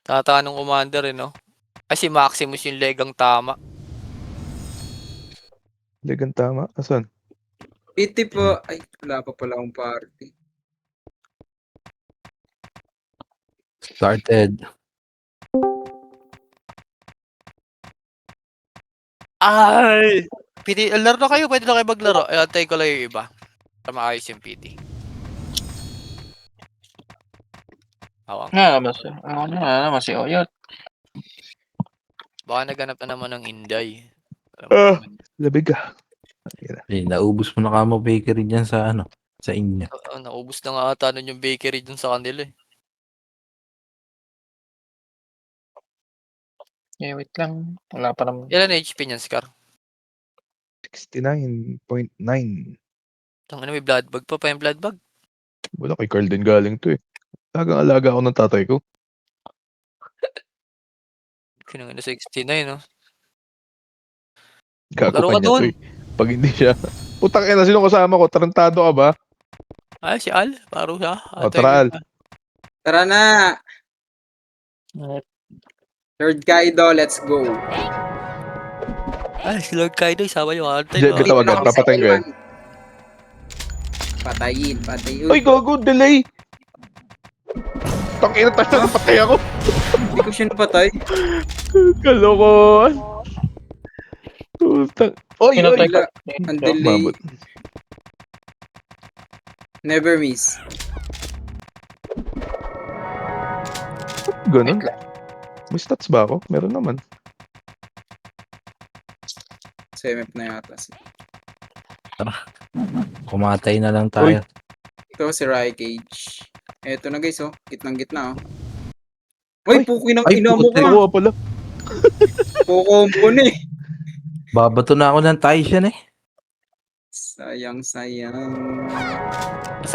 Tata nung commander eh, no? Ay, si Maximus yung legang tama. Legang tama. Asan? PT po. Ay, wala pa pala akong party. Started. Ay! PT, laro na kayo. Pwede na kayo maglaro. Antay ko lang yung iba. Para maayos yung PT. Awang. Mas si Oyot. Baka naganap na naman ng Inday. Labig ka. Naubos mo na kamo bakery dyan sa sa inyo. Naubos na nga ata nun yung bakery dun sa kanila eh. Wait lang. Wala pa naman. Ilan HP niyan, Scar? 69.9. Tangina, may blood bag pa yung blood bag. Wala, kay Carl din galing to eh. Alaga ako ng tatay ko. Kinangin na 69, no? Gago Laro pa ka niya to dun. eh. Pag hindi siya. Putang ina, sino kasama ko? Tarantado ka ba? Ay, si Al. Paro siya. O, tara, Al. Tara na! Lord Kaido, let's go. Ay, si Lord Kaido. Isama yung antay. Diyan kita tawagan. Papatayin ko yan. Patayin. Ay, gago, delay! Tangina, tayo na napatay ako. Hindi ko siya napatay. Kalokohan. Putang. Oy, Pinatay oy. ka. Ang delay. Mabot. Never miss. Ganun. May stats ba ako? Meron naman. CMF na yata. Kumatay na lang tayo. Ito si Raikage. Eto na guys, oh. Gitnang-gitna, oh. Uy, Ay, puki ng Ay, ina mo puti ka. ko pala. Kukombo na eh. Babato na ako ng Tyson eh. Sayang. Sa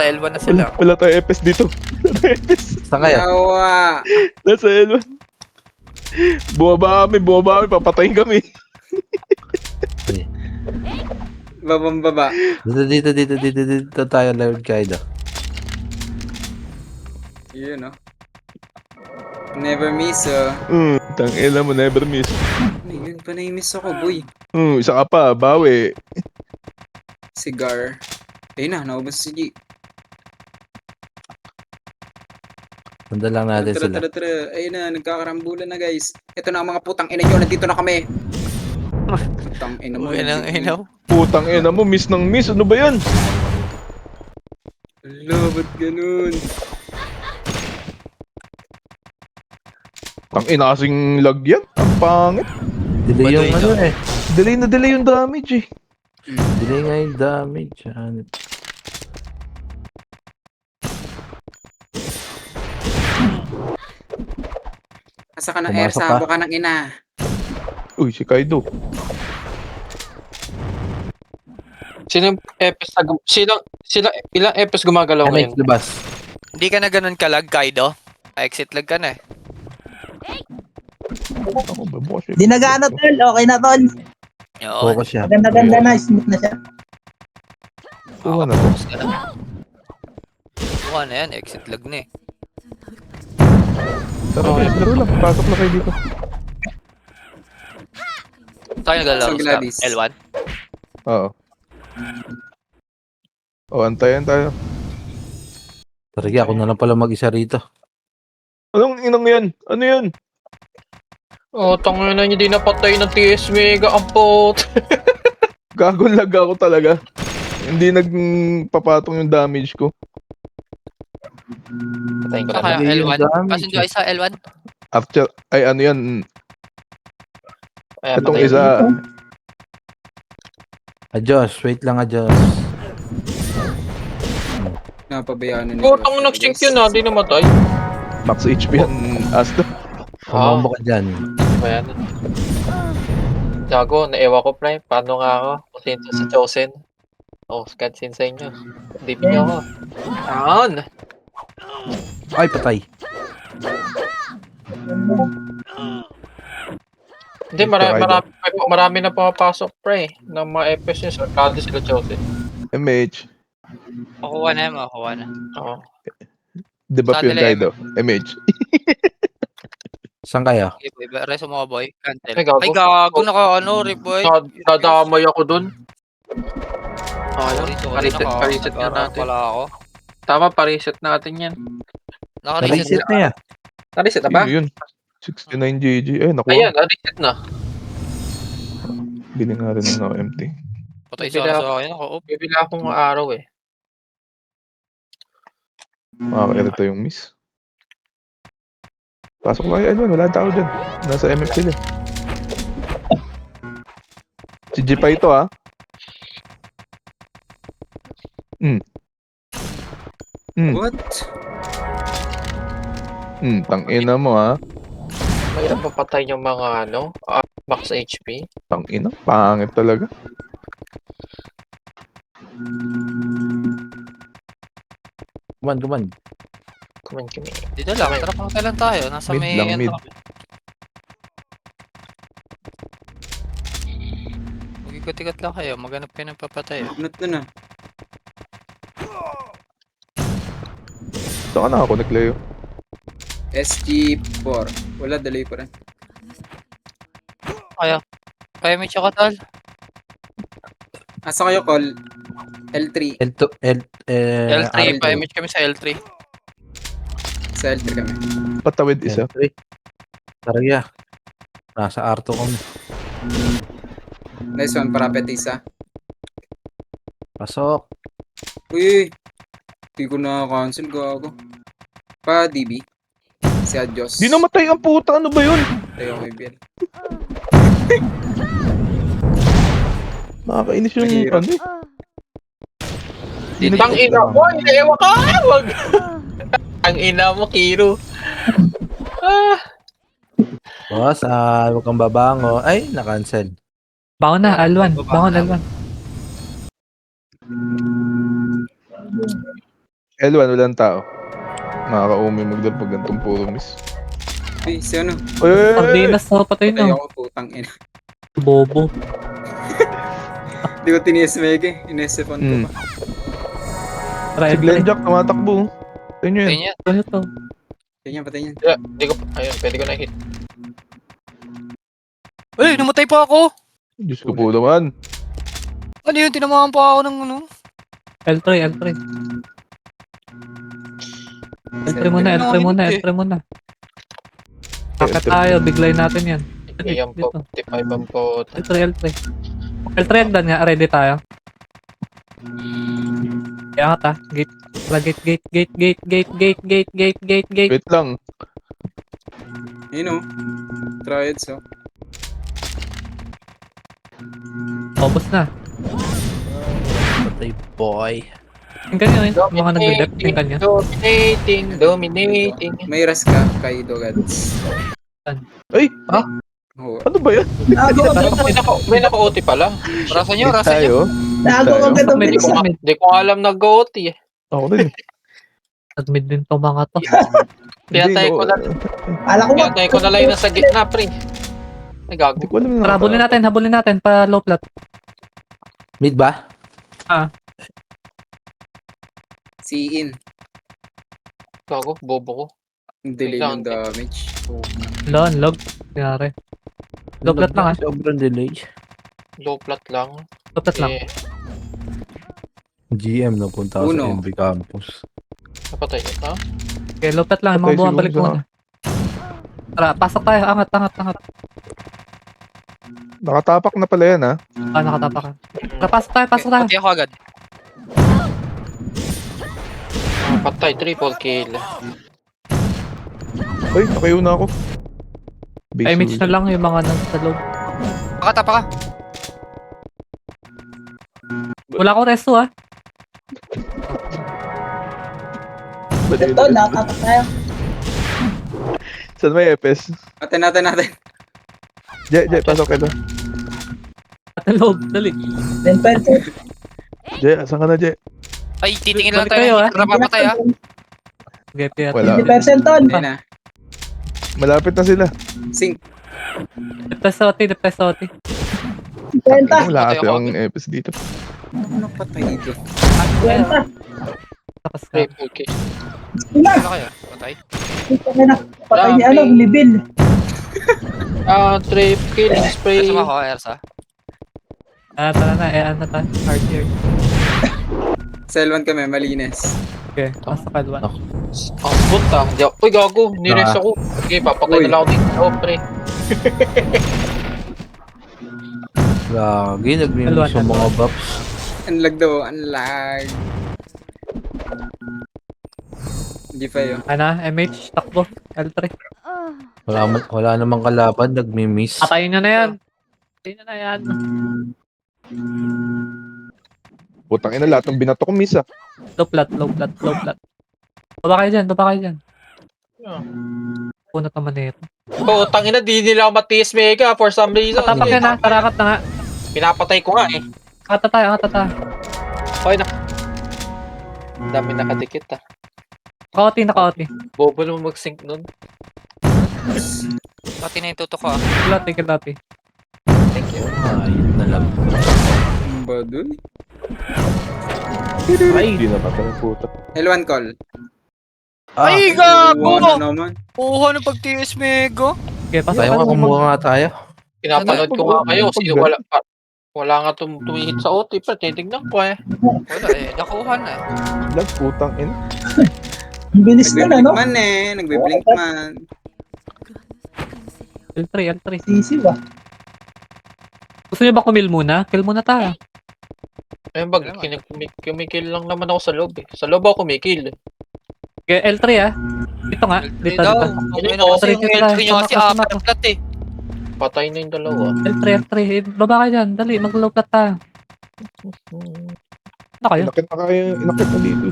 L1 na sila. Wala tayo FS dito. Wala tayo FS. Saan kayo? Yawa. Nasa L1. Bumaba kami. Papatayin kami. Babang-baba. Dito tayo, Lord Kaido. Yun, oh. Never miss, oh. Tangina mo, never miss. Ano yun? Panay miss ako, boy. Isa ka pa, bawi. Cigar. Ayun na, naubos si G. Sundan lang natin sila. Tara. Ayun na, nagkakarambulan na, guys. Ito na ang mga putang ina nyo. Nandito na kami. Putang ina mo. Uwi ng inaw. Putang ina mo, miss ng miss. Ano ba yan? Hello, ba't ganun? Ang ina kasing lag yan. Ang pangit. Delay yung Baduy ano eh. Delay yung damage eh. Delay nga yung damage. Asa ka ng Pumasok air, ka. sabo ka ng ina. Uy, si Kaido. Ilang EPS gumagalaw ngayon? Next labas. Hindi ka na ganun kalag, Kaido. Exit lag ka na eh. Ako ba, boss? Di na gaano tol, okay na tol. Oo. Focus siya. Maganda na, smooth na siya. Kuha na to. Kuha na yan. Exit lag na eh. Tara, guys, laro lang. Pasok na kayo dito. Tayo naglalaro Sa sa Gladys. L1. Oo. Antayan tayo. Sige, ako na lang pala mag-isa rito. Anong inang yan? Ano yan? Tangin na niyo, di napatay ng TS Mega. Ang pot. Gago lag ako talaga. Hindi nagpapatong yung damage ko. Patayin ko Saan na. kaya Mali yung L1? damage, Asan dyan sa L1? After, ay ano yan. Ayan, Itong patayin. isa. Adjust, wait lang adjust. Napabayaan na ni Tang nag-sync yun di namatay. Max HP yan. Asta. Kumambo ka dyan. Ayan. Gago, naewa ko pre. Paano nga ako? Sinto sa Chosen. Cutscene sa inyo. Dip niyo ako. Ayan. Ay, patay. Hindi, marami na pumapasok pre. Ng mga EPS yung sarkado sila Chosen. MH. Makuha na yan, makuha na. Oo. Debuff Saan yun, nila Kaido. MH. Saan kayo? Iba, reso mga boy. Cancel. Ay, gago. Ay, gago. Naka, ano, reboy. Nadamay ako dun. Sorry, sorry. Pariset nga Naka, natin. pala ako. Tama, pariset natin yan. Naka-reset Reset na yan. Nareset na ba? Yun. 69 GG. Ay, nakuha. Ayan, nareset na. Bili nga rin ng empty. Patay sa akin. Ako, Bibili akong araw eh. Makakairita yung miss. Pasok lang yan, wala tao dyan. Nasa MF sila. Si G pa ito What? Tangina mo Mahirap papatay yung mga max HP. Tangina, pangit talaga. Kuman. Kumain kami. dito lang. Tara, pakatay lang tayo. Nasa Mid may, lang, ano mid. kami. Mag-ikot-ikot lang kayo. Maghanap kayo ng papatay. Not na. Saan ka nakakonect, Leo? SG4. Wala, daloy pa rin. Kaya may tsakatal. Asa kayo, call? L3. L3. L3. Pa-image kami sa L3. Sa L3 kami. Patawid isa. Taraya. Nasa Arto kami. Nice one, parapet isa. Pasok. Uy! Hindi ko na-cancel, gago. Pa, DB. Si Adios. Di namatay ang puta, ano ba yun? Tayo kay Biel. Nakakainis yung Mahirap. ano eh. Tang ina mo, ewa ka! Wag! Ang ina mo, Kiro. Boss, huwag kang babango. Ay, na-cancel. Bangon na, Alwan. Bangon, Alwan. L1, walang tao. Nakaka-umi magdal pag gantong puro miss. Uy, si ano? Sardinas na patay Tayo na. ako, putang ina. Bobo. Hindi ko tiniis mege. Inesipon ko pa. Try, Si Glenjack, tumatakbo. Ito nyo Patay yun. niya. Ano to? Patay niyan, patay niyan. Hindi ko, ayun, pwede ko na hit. Uy, namatay pa ako. Diyos ko po naman. Ano yun? Tinamahan pa ako ng ano. L3. L3 muna. Kakat tayo, biglay natin yan. Ayan po, 55 ang po. L3 agdan nga, ready tayo. Kaya nga ta, gate. Wait lang. Yun o. Triads o. Obos na. Patay, boy. Tingnan nyo yun, mga nag-dep, tingnan nyo. Dominating. May ras ka kay Dogads. Ay! Oo. Ano ba yan? Nago agad. May naka-OT pala. Rasa nyo, rasa nyo. Tayo. Nago Tayo. agad ang Mid, bilis. mid. Hindi ko alam nag-OT eh. Ako rin. Nag-mid din to mga to. Pinatay ko na. Ala ko ba? Pinatay ko na lang yung nasa gitna, pre. Ay, gago. Hindi ko alam na. Tara, habulin natin, pa low plat. Mid ba? Si In. Gago, bobo ko. Ang delay ng damage. Log. Nangyari. Low plat lang Sobrang delay. Low plat lang. Low plat lang. Eh, GM na punta ako sa Uno. MB Campus. napatay yun, ha? Okay, low plat lang. Mga Patay buwan, siguro balik sa- muna. Tara, pasok tayo. Angat. Nakatapak na pala yan Nakatapa ka. Tara, pasok tayo. Patay ako agad. Patay, triple kill. Ay, nakiuna ako. Base Image rule. na lang yung mga nasa loob. Pakatapa ka. Wala akong resto Ba't yun? Ito, nakatak tayo. Saan may FS? Natin. Jay, pasok ka na. At loob, dali. 10%. Jay, saan ka na, Jay? Ay, titingin lang Balik kayo, tayo. ah. Tara, papatay ah. Get it. Wala. 20% ton. Ayun na. Malapit na sila. Sync. Depesote. 50. Wala Patay kasi ako ang FS dito. Ano patay ito? 50. Tapos ka. Triple kill. Sila. Ano kaya? Patay. Patay ni ano, ni Bill. Trip, killing spree. Gusto mo ako, Ersa? Tara na, ano na tayo. Hard year. Selvan kami, malinis. Okay, pasok ka L1. Ang puta. Uy, gago. Nires ako. Okay, papatay Uy. na lang ako dito. Oh, pre. Lagi, nagmimiss yung mga buffs. Unlag daw, unlag. G5 yun. Ano, MH, takbo. L3. Wala namang kalaban, nagmimiss. Patayin nyo na yan. Patayin nyo na yan. Putang ina, lahat ng binato ko miss ah. Low plat, low plat, low plat. Baba kayo dyan, baba kayo dyan. Punot naman na ito. Putang ina, di nila ako matiis mega for some reason. Tapak yan ha, tarakat na nga. Pinapatay ko nga eh. Kata tayo, kata tayo. Okay na. Ang dami nakadikit ah. Naka-OT, naka-OT. Bobo naman mag-sync nun. Pati na yung tutok ko ah. Kilati, kilati. Thank you. Ayun na lang. Ang baduy. Ay, hindi na patay ang puta. L1 call. Ay, Gago gago! naman. Kuha ng pag-TS Mega. Okay, pasok Tayo ka. nga, kumuha nga tayo. Pinapanood ko nga kayo. Sino wala nga tumihit sa OT pa. Titignan ko eh. Wala eh, nakuha na eh. Lag, putang ina. Ang bilis na Nagbe-blink no? man eh. Nagbe-blink man. L3, L3. Sisi ba? Gusto nyo ba kumil muna? Kill muna tayo. Ayun ba, kumikil lang naman ako sa loob eh. Sa loob ako kumikil. Okay, L3 ah. Dito nga, dito, daw. dito. Ayun Oo, na kasi yung tara, L3 nyo kasi sama, sama. apat plat eh. Patay na yung dalawa. L3, L3. Baba kayo dyan, dali, mag-low plat tayo. Ano kayo? Inakit na kayo, inakit na dito.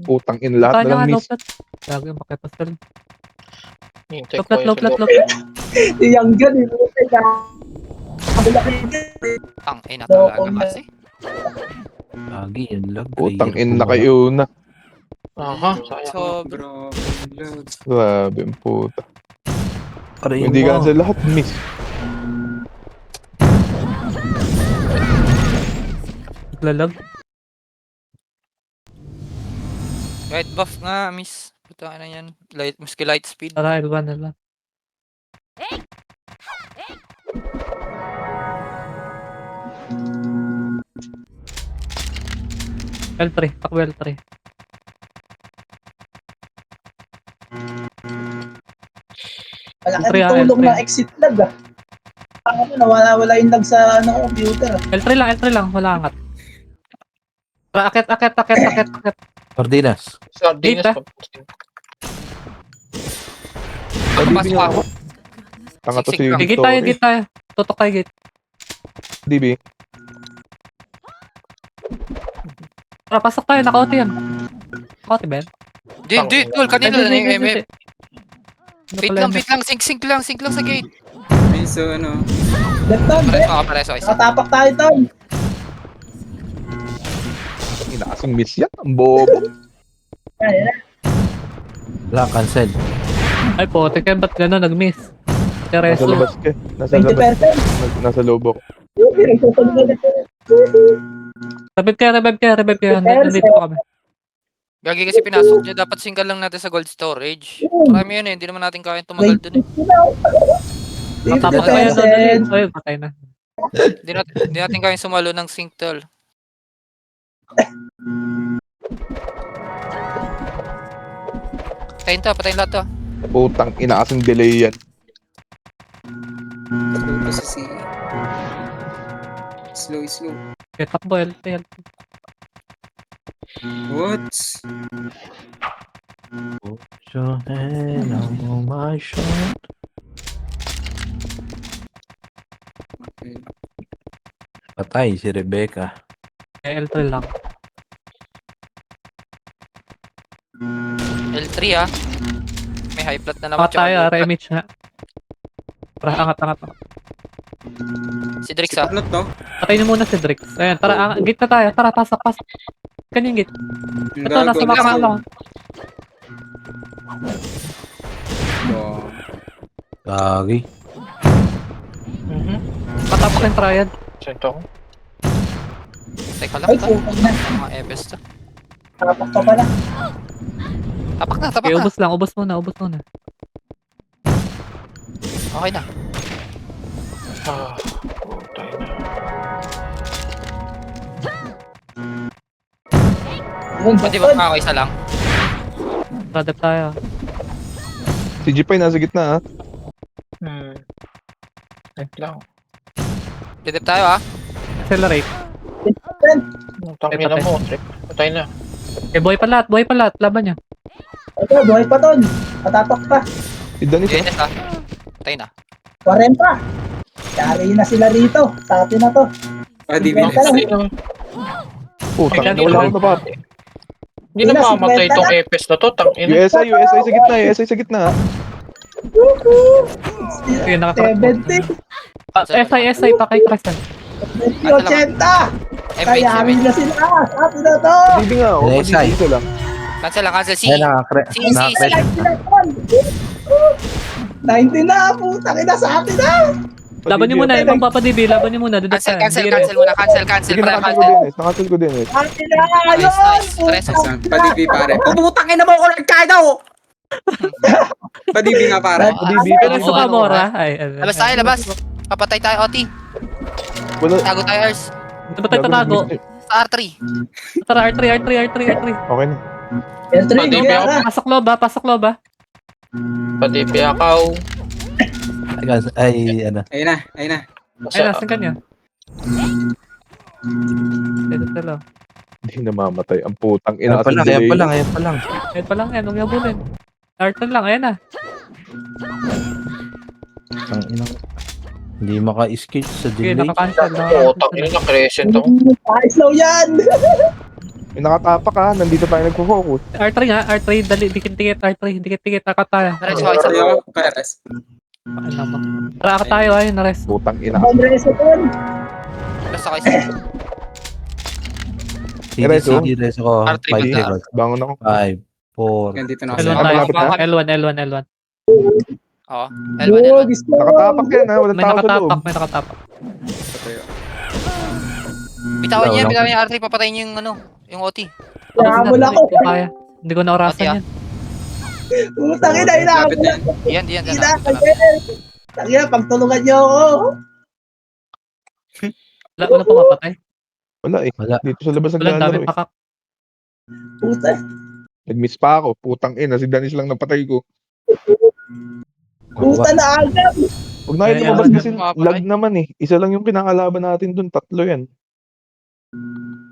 Putang ina, lahat Tayo na nga, lang low miss. plat. Gago yung pakipastel. Hintay Low ko plat, yung low plat, sa low loob. plat. Yung gan eh. Kabila kayo. Ang ina talaga kasi. Lagi, yun lang. Putang ina na kayo na. Aha, sayang. So, Bro, loads. Grabe ang puta. Aray Hindi mo. ka sa lahat miss. Naglalag. Right buff nga, miss. Puta na yan. Light, maski light speed. Tara, L1, L1. L3, takbo L3. Malaki Entry, ang tulong entry. ng exit lag ah. Ano, nawala-wala yung lag sa computer. L3 lang, wala angat. Tara, akit. Sardinas. Sardinas Dito. pa. Pagpasok ako. Tanga to si Siksik lang. Gate tayo, gate tayo. Tutok tayo, gate. DB. Tara, pasok tayo, naka-OT yan. Naka-OT ba yan? Di, tol, kanina na yung MF. Ano Wait pala lang, yan? wait lang. Sink lang sa gate. Okay, so ano. Left hand, Pares, okay. nakatapak tayo tol. Ina kasing miss yan. Ang bobo. Ayan na. Wala, cancel. Ay po, teka, ba't gano'n nag-miss? Nasa Tereso. labas ka. Nasa labas. 20%. Nasa loob ako. Nagsusunod na ito. Revive kaya. Nandito pa kami. Gagi kasi pinasok niya. Dapat single lang natin sa gold storage. Marami yun eh. Hindi naman natin kaya tumagal dun eh. Matapos pa yan, dali. Ayun, patay na. Hindi natin kaya sumalo ng sync tol. Patayin lahat to. Putang ina kasing delay yan. Slow pa sa CE. Slow. Okay, takbo, LT. What? Put your hand on my shoulder. Patay si Rebecca. Okay, L3 lang. L3 ah. May high plat na naman. Angat tayo, tsaka low plat. RMH nga. Tara, angat. Si Drix Si ah. Pernot, no? Patayin niyo muna si Drix. Ayan, tara, gate na tayo. Tara, pasok. Kanyang gate. Ito, nasa max na lang. Oh. Lagi. Patapos yung triad. Sento ako. Teka lang Ay, to. putang na. Mga EBS to. Tapak pa pala. Tapak Okay, na. ubos muna. Okay na. Putay na. Yun, Pwede ba Boston. ako isa lang? Radap tayo. Si G5 nasa gitna, ha? Wait lang. Didip tayo ha. Accelerate. Tangin na mo. Patay na. Eh, buhay pa lahat, laban niya. Ito, buhay pa ton. Patatok pa. Si Danis, ha? DNS ha. Patay na. 40. Yari na sila rito. Sa atin na to. Ah, di Benta lang. Putang Ikaw, ina, wala akong napap. Hindi na mamamatay itong Epes na to. Tangin na. USI sa gitna, USI sa gitna, ha? Sige, nakatrack. 70. SI pa kay Crescent. 80. Kaya yari na sila. Sa atin na to. Hindi nga, oh. USI. Pati isa lang. Cancel lang, cancel. C. Ay, Si. 90 na, putang ina sa atin na. Laban niyo muna, yung magpapadibi, laban niyo muna. Dito Cancel, tayo. cancel, Hindi cancel muna. Cancel, cancel. Sige, Pre, nakasil ko cancel. din, nakasil ko din, eh. Atin na, Nice, ayun. nice. Tres. Padibi pare. Puputang ina mo ako nagkain daw. Padibi nga pare. Padibi, Pero padibi. sa Pamora. Ay, Labas tayo, labas. Papatay tayo, OT. Wala. Tago tayo, Ars. Ano ba tayo tatago? Sa R3. Tara, R3. Okay na. Entry, Padibi kaya ako. na. Pasok loob ha. Padipi akaw. Ay, ano. Ayun na, ayun na. Ay, nasan kanya? Dito sila. Hindi namamatay. Ang putang ina. Ayan pa lang, ayan pa lang, ayan pa lang. Ayun pa lang yan, huwag niyo bulin. R3 lang, ayan na. Ang inang. Hindi maka-escape sa Sige, delay. nakakancel. Putang ina na crescent ako. Ay, slow yan. May nakatapak, ha? Nandito tayo nagpo-focus. R3 nga, R3, dali, dikit-dikit, R3, dikit-dikit, akat tayo. Res, okay, isa. Ayaw ko kaya res. Ano mo? Tara, akat tayo, ayun, na-rest. Putang ina. Andres ton. Res, okay, isa. Sige, Reso? sige, reso ko. R3 5, bigla. Bangon ako. 5, 4. Yan, dito na ako. L1 Ah, tayo. malapit na? L1. Oo. L1, Yo, L1. gusto. Nakatapak yan, ha? Walang May tao sa loob. nakatapak. Bitawan niya, Wala. bitawan niya R3, papatayin niyo yung ano, yung OT. Nahabol ako. Hindi ko kaya. Hindi ko Ate, naorasan yan. Putang ina, Lapit inahabol na yan. ako. Yan, yan, yan. Ina, Tangina, pagtulungan niyo ako. Wala pumapatay. Wala, eh. Wala. Dito sa labas Wala, naglalaro, dami eh. pakak. Puta. Nag-miss pa ako. Putang ina. Si Danis lang napatay ko. Puta na agad. Huwag na kayo Ay, lumabas ewan, kasi mapatay. lag naman, eh. Isa lang yung kinakalaban natin dun. 3 yan.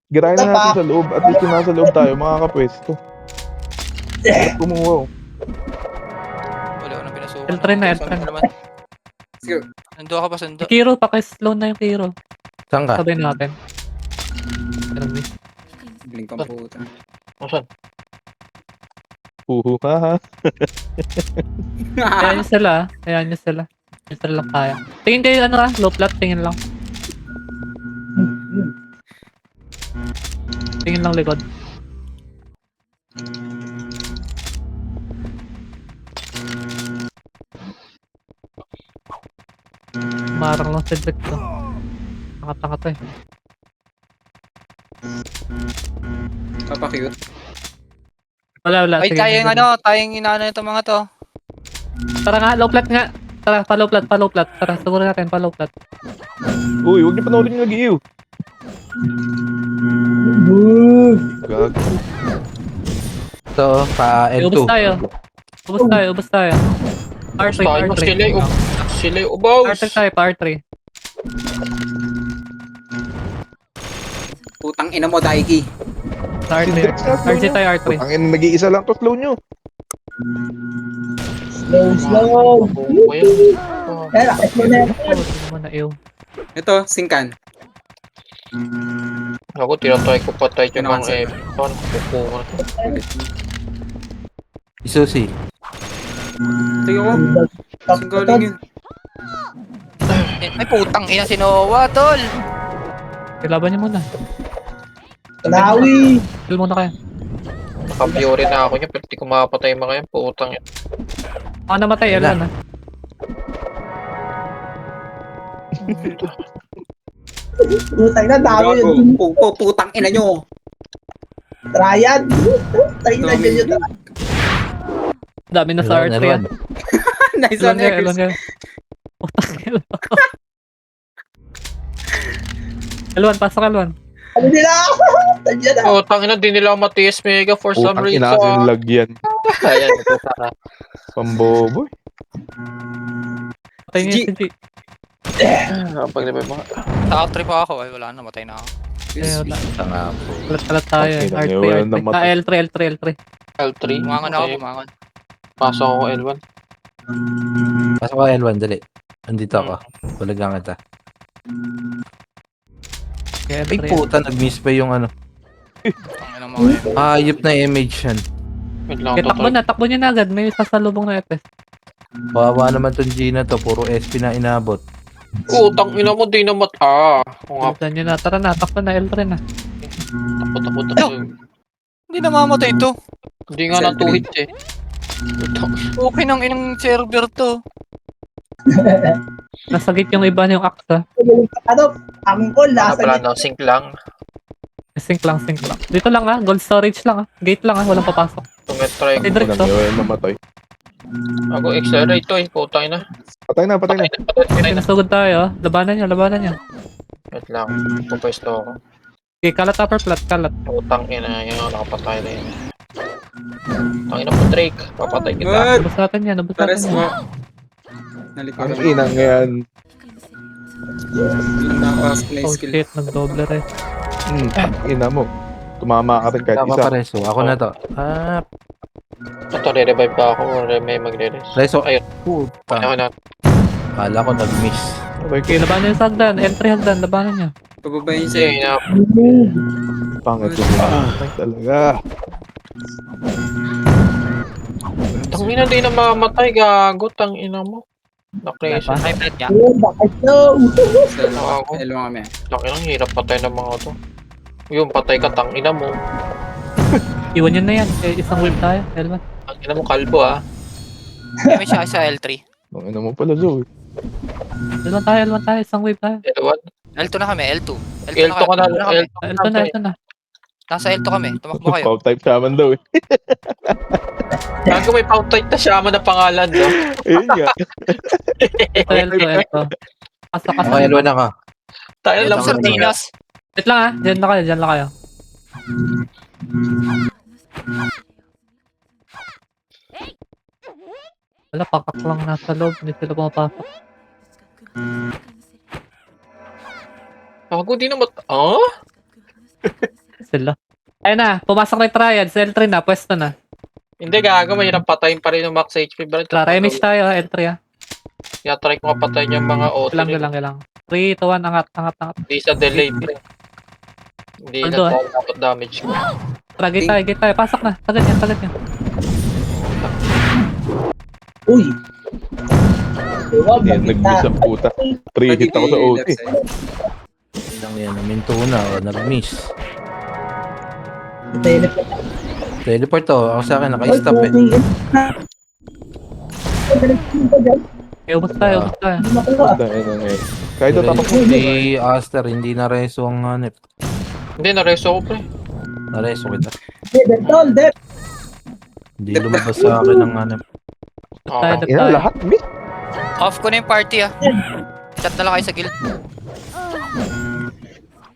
Girahin na natin sa loob. At least kung nasa loob tayo, makakapwesto. Kumuha, oh. Wala ko nang pinasukan. L3 na, L3 na. Naman. Sige. Nando ka pa, sando. Kiro, pakislow na yung Kiro. Saan ka? Sabay natin. Pero miss. Bling kang puta. Asan? Huhu, ha. Ayan nyo sila. Ayan lang tayo. Tingin kayo ano low flat, tingin lang. Tingin lang likod. Marang lang sa deck to. Nakataka to eh. Papakute. Wala. Ay, Sige, tayong sige. ano, tayong inaano itong mga to. Tara nga, low flat nga. Tara, pa low flat. Tara, siguro natin, pa low flat. Uy, huwag niyo panoorin yung nag-iiw. Gag. Ito, pa L2. Ubus tayo. R3. Sila yung ubaws. R3 tayo, pa R3. Putang ina mo, Daiki. Sa Si R3. Drex na slow RC niyo. tayo, R3. Putang ina, nag-iisa lang to. Slow nyo. Slow. Buko yan. Kaya nakit mo na yan. Hindi mo na ew. Ito, singkan. Ako, tinatry ko patay yung mga Kinansel. Epes. Paano kukuha to? Isusi. Tingnan ko. Saan galing yun? Ay, putang ina si Noah, tol. Kilaban niyo muna. Talawi. Kill muna kayo. Naka-fury na ako niya, pero di ko makapatay yung mga yan. Putang yan. Ako namatay, Wala. L1 Putang na, dami Gago. yun. Putang ina nyo. Tryan. Tayo na dyan yun. Dami na sa R3 yan. Nice L1 one, kayo, Ekers. L1 kayo. L1, pasok L1. Ano nila? Nandiyan na. Oh, tangina, di nila ako matiis mega for some Putang reason. ina kasi yung lagyan. Ayan, ito saka. Pambobo. Patay niya G. si G. Pag-revive mo. Sa outro pa ako. Ay, wala na. Matay na ako. Yes, Wala. Tanga po. Kalat tayo. Okay, R3, wala R3. na matay. L3, L3, L3. L3. Bumangon ako, Okay, bumangon. pasok ako L1. Pasok ka L1, dali. Andito ako. Balagang kita. Kaya Ay L3. puta, nag-miss pa yung ano. Ang ina mo kayo. Ayop na image yan. Wait lang, Kaya takbo niya na agad. May sasalubong na FS. Kawawa naman tong Gina to. Puro SP na inabot. Utang ina mo, di na Oo nga, Bilisan niyo na. Tara na, takbo na L3 na. takot. Hindi namamatay to. Hindi nga na 2 hits eh. Utang. Okay ng inang server to. Nasa gate yung iba yung Aksa. Ano? Ang call, Ano nasa pala, gitna. no? Sync lang. Sync lang, sync lang. Dito lang gold storage lang Gate lang walang papasok. Tumetry. Ay, direct to. Walang namatay. Ako, accelerate to eh. Putay na. Patay na, patay na. Kaya pinasugod tayo. Labanan niyo. Wait lang. Pupwesto ako. Okay, kalat upper flat, kalat. Utang ina. Yun, nakapatay na yun. Tangina mo, Drake. Papatay kita. Good. Nabos natin yan. Pares mo. Ang Nalikuran mo. inang yan. Ilang nakapasok na yung Oh skill. shit, nag-double red. Ina mo. Tumama ka rin kahit Tama isa. pa Reso. Ako na to. Ito, re-revive pa ako. May magre-res. Reso. Ayun. Puta. Ako na. Kala ko nag-miss. Okay, labanan niyo sa hagdan. L3 hagdan, labanan niyo. Pababayin Hindi, siya. Pangit yung talaga. Tangina, di na mamamatay. Gago, tangina mo. Na-crazy. High blood niya. Oh, bakit no? Ako. Hello kami. Tangina, hirap patay ng mga to. Yung patay ka, tangina mo. Iwan niyo na yan. Isang wave tayo. L1. Tangina mo, kalbo ah. May siya sa L3. Ang ina mo pala, Zoe. L1 tayo. Isang wave tayo. L1. L2 na kami, L2. L2 ka na. kami. L2 na. Nasa L2 kami. Tumakbo kayo. Pau type shaman daw eh. Gago, may pauntay na siya na pangalan, no? Ayun nga. L2. Pasok ka Ako sa L1 ako. Tayo L2 lang sa Sardinas. Wait lang Diyan lang kayo. Wala, pakak lang nasa loob. Hindi sila pumapasok. Gago, di na Ah? Sila. Ayun na, pumasok na yung triad. Sa L3 na, pwesto na. Hindi, gago, mahirap patayin pa rin yung max HP. Tara, image tayo, L3 Try ko mapatayin yung mga auto. Kailang. 3, 2, 1, angat. Hindi sa delay, pre. Hindi Aldo, na dapat damage ko. Tara, gate tayo. Pasok na. Tagad yan. Uy. Diba, Yan, nag-miss ang puta. 3 hit ako sa OT. Ilang yan. Minto na. Nag-miss. Teleport to. Ako sa akin. Naka-stop eh. Okay, ubos tayo. Puta, ina nga yan. Kahit tatak mo. Si Aster. Hindi na reso ang hanip. Hindi, na-reso ko, pre. Nareso kita. Dep. Hindi lumabas sa akin ang hanip. Oo. Ina, lahat miss. Off ko na yung party ah. Chat na lang kayo sa guild.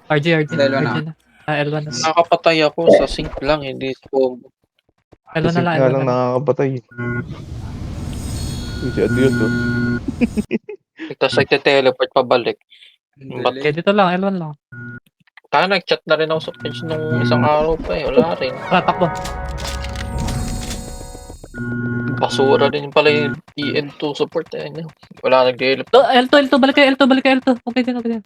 RG. L1 na. L1 na. Nakapatay ako sa sync lang, hindi sa combo. L1 Kasi na lang. nga lang nakakapatay. Si Adios to. Tapos nagte-teleport pabalik. Okay, dito lang. L1 lang. Kaya nag-chat na rin ako sa page nung isang araw pa eh. Wala rin. Tara, takbo. Basura din pala yung EN2 support eh. Wala nag-develop. L2. Balik kayo L2. Okay din.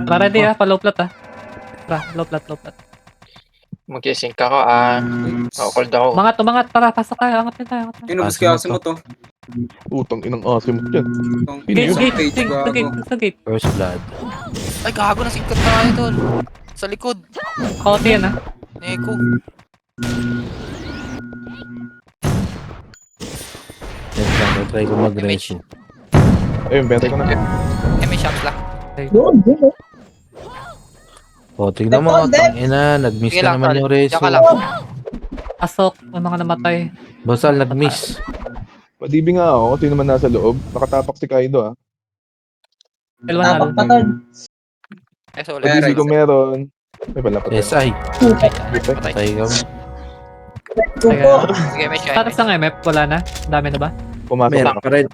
Tara, ready pa-low plat Tara, low plat. Mag-sync ka ah. Ako-call daw. Umangat. Tara, pasok tayo. Angat tayo. Inubos kaya mo to. Utang inang asim mo dyan. Sa gate. First blood. Ay, gago na singkat na kayo tol. Sa likod. Kauti yan Neko. Next time, try ko mag-reso. Ayun, bete ko na. May shots lang. Yun. O, tignan mo. Tangina, nag-miss Sige na lang, naman tol. yung reso. Diyan ka lang. Pasok. May mga namatay. Basal, nag-miss. Padibing nga ako, sino man nasa loob. Nakatapak si Kaido, ah. L1 Tapak na. pa, tol. So, Eh, Padibing right. ko meron. Ay, wala pa tayo. SI. patay. Patay ka. Tupo. Sige, may siya. Status ng MF, wala na? Dami na ba? Pumasok Meron na. pa rin.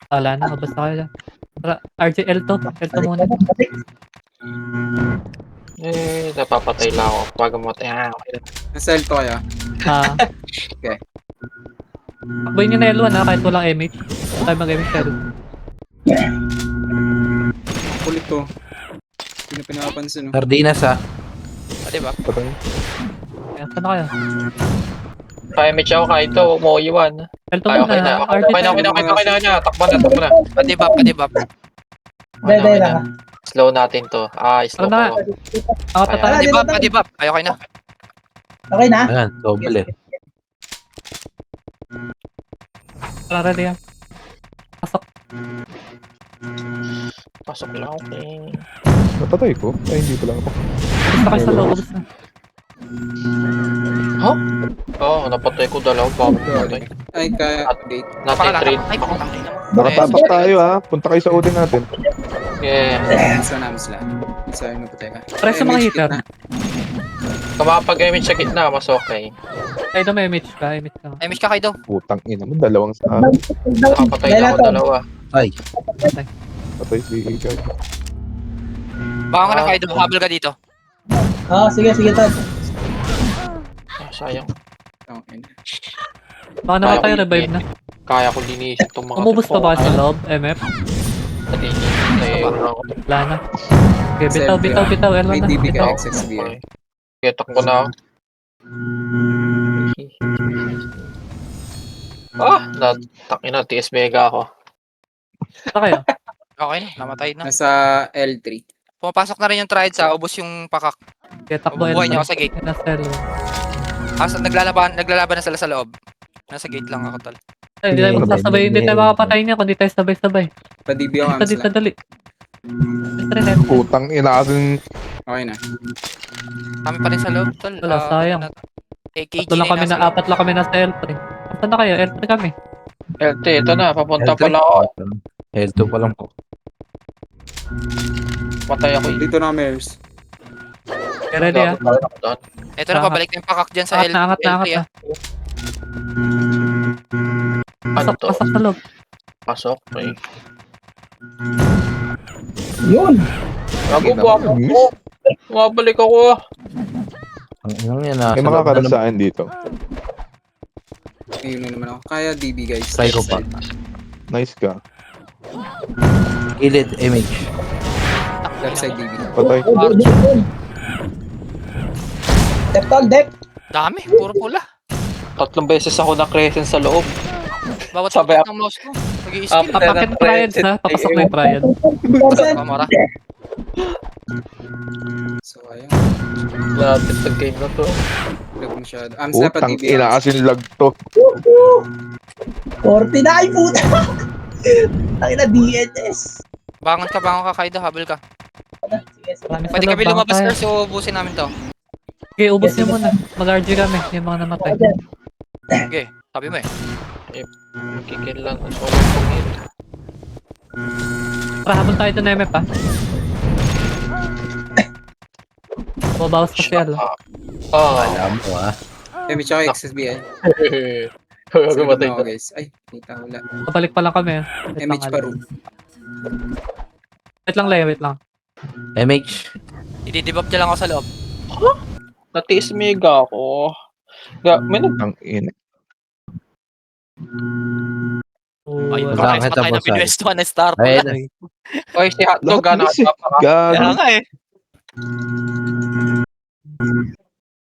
Wala na, ubos na kayo dyan. Tara, RJ, L2. L2 muna. Napapatay lang ako. Bago matay. Okay. Nasa L to kaya. Okay. Okay. Takboy niyo na L1 ha, kahit walang MH. Huwag tayo mag-MH pero. Kulit to. Hindi na pinapansin. No? Sardinas ha. Di ba? Patay. Ayan, saan na kayo? Kaya may chow ka ito. Huwag mo iwan. L2 Ay, okay na. muna, Okay RJ. na. Takbo na. Padibap. Dede lang. Slow natin to. Slow Ano na? ko. Ako tatay. Padibap. Ay, okay na. Okay na? Ayan, double eh. Tara, ready yan. Pasok. Pasok lang. Okay. Napatay ko? Ay, hindi pala ako. Ubus na kayo sa loob, ubus na. Napatay ko dalaw. Bago matay. Ay, kaya update. Natin trade. Ay, pakutang ina mo. Nakatapak tayo, ha. Punta kayo sa udin natin. Yeah. Sa namin sila. Sa inyo patay ka. Pare sa mga MH hitter. na. Kung makapag-image sa gitna, mas okay. Kayo daw may MH ka, MH ka. Ay, miss ka kayo daw. Putang ina mo, dalawang sa Nakapatay na ako dalawa. Ay, patay si Ikaw. Baka ka na kayo daw. Habol ka dito. Sige, tol. Sayang. Okay. Baka naman tayo, revive na. Kaya ko linisin itong mga Umubos pa ba sa loob, MF? Wala na. Okay, bitaw, L1 May na. DB ka Bitaw. XXB. Kaya takbo na ako. Takin na, TS Mega ako. Saan kayo? Okay na. Namatay na. Nasa L3. Pumapasok na rin yung triad sa ubos yung pakak. Okay, takbo Bubuhay L1. niya ako sa gate. Nasa L1. Naglalaban na sila sa loob. Nasa gate lang ako, tol. Ay, hindi tayo magsasabay, hindi tayo makapatay niya, kundi tayo sabay-sabay. Pa-DB ako Dito, kami dito, sila. dali. Dito rin, Putang ina kasi Okay na. Kami pa rin sa loob, tol. Wala, sayang. AKG Tatlo lang kami na, apat lang kami nasa L3. Saan na kayo? L3 kami. LT, ito na, papunta L3. pa lang ako. L2 pa lang po. Patay ako. Dito na Mers. Okay, ready ah. Ito na, pabalik na yung pakak dyan sa Angat na. L3. Ano to? Pasok sa loob. Pasok. Okay. Yun. Nagubuha ko. Mabalik ako. Ang inang yan na. may makakaroon sa akin dito. Ayun na naman ako. Kaya DB guys. Try ko pa. Nice ka. Gilid image. Left side DB. Patay. Dep, tol, dep. Dami, puro pula. 3 beses ako na-crescent sa loob. Bawat Sabay sakit ng mouse ko. Nag-i-skill. Papakit ng triads ha. Papasok na yung triad. Pamara. So, ayun. Lapit sa game na to. Lag masyado. Sila pa Putang DB. ina kasi lag to. 49, puta. Tangina, DNS. Bangon ka, Kaido. Habol ka. Sige, Marami sa Pwede loob. kami baka lumabas tayo. first o ubusin namin to. Okay, ubos niyo muna. Mag-RG kami. Yung mga namatay. Okay, sabi mo eh. Kikill lang. Solo pag-hit. Tara, habol tayo doon MF ha. Mabawas pa siya. Alam mo ah. MH ako XSB ay. Huwag Sa matay ako na. guys. Ay, kita wala. Pabalik pa lang kami. MH pa room. Wait lang, Leo. Wait lang. MH. I-debuff niya lang ako sa loob. Na-TS Mega ako. May Putang ina. Ay, Wala. baka Bakit tayo na tapos, binuestuhan na star Ay, pula. Oy, si Hotdog, Lahat ano? kasi. Kaya Gago. nga eh.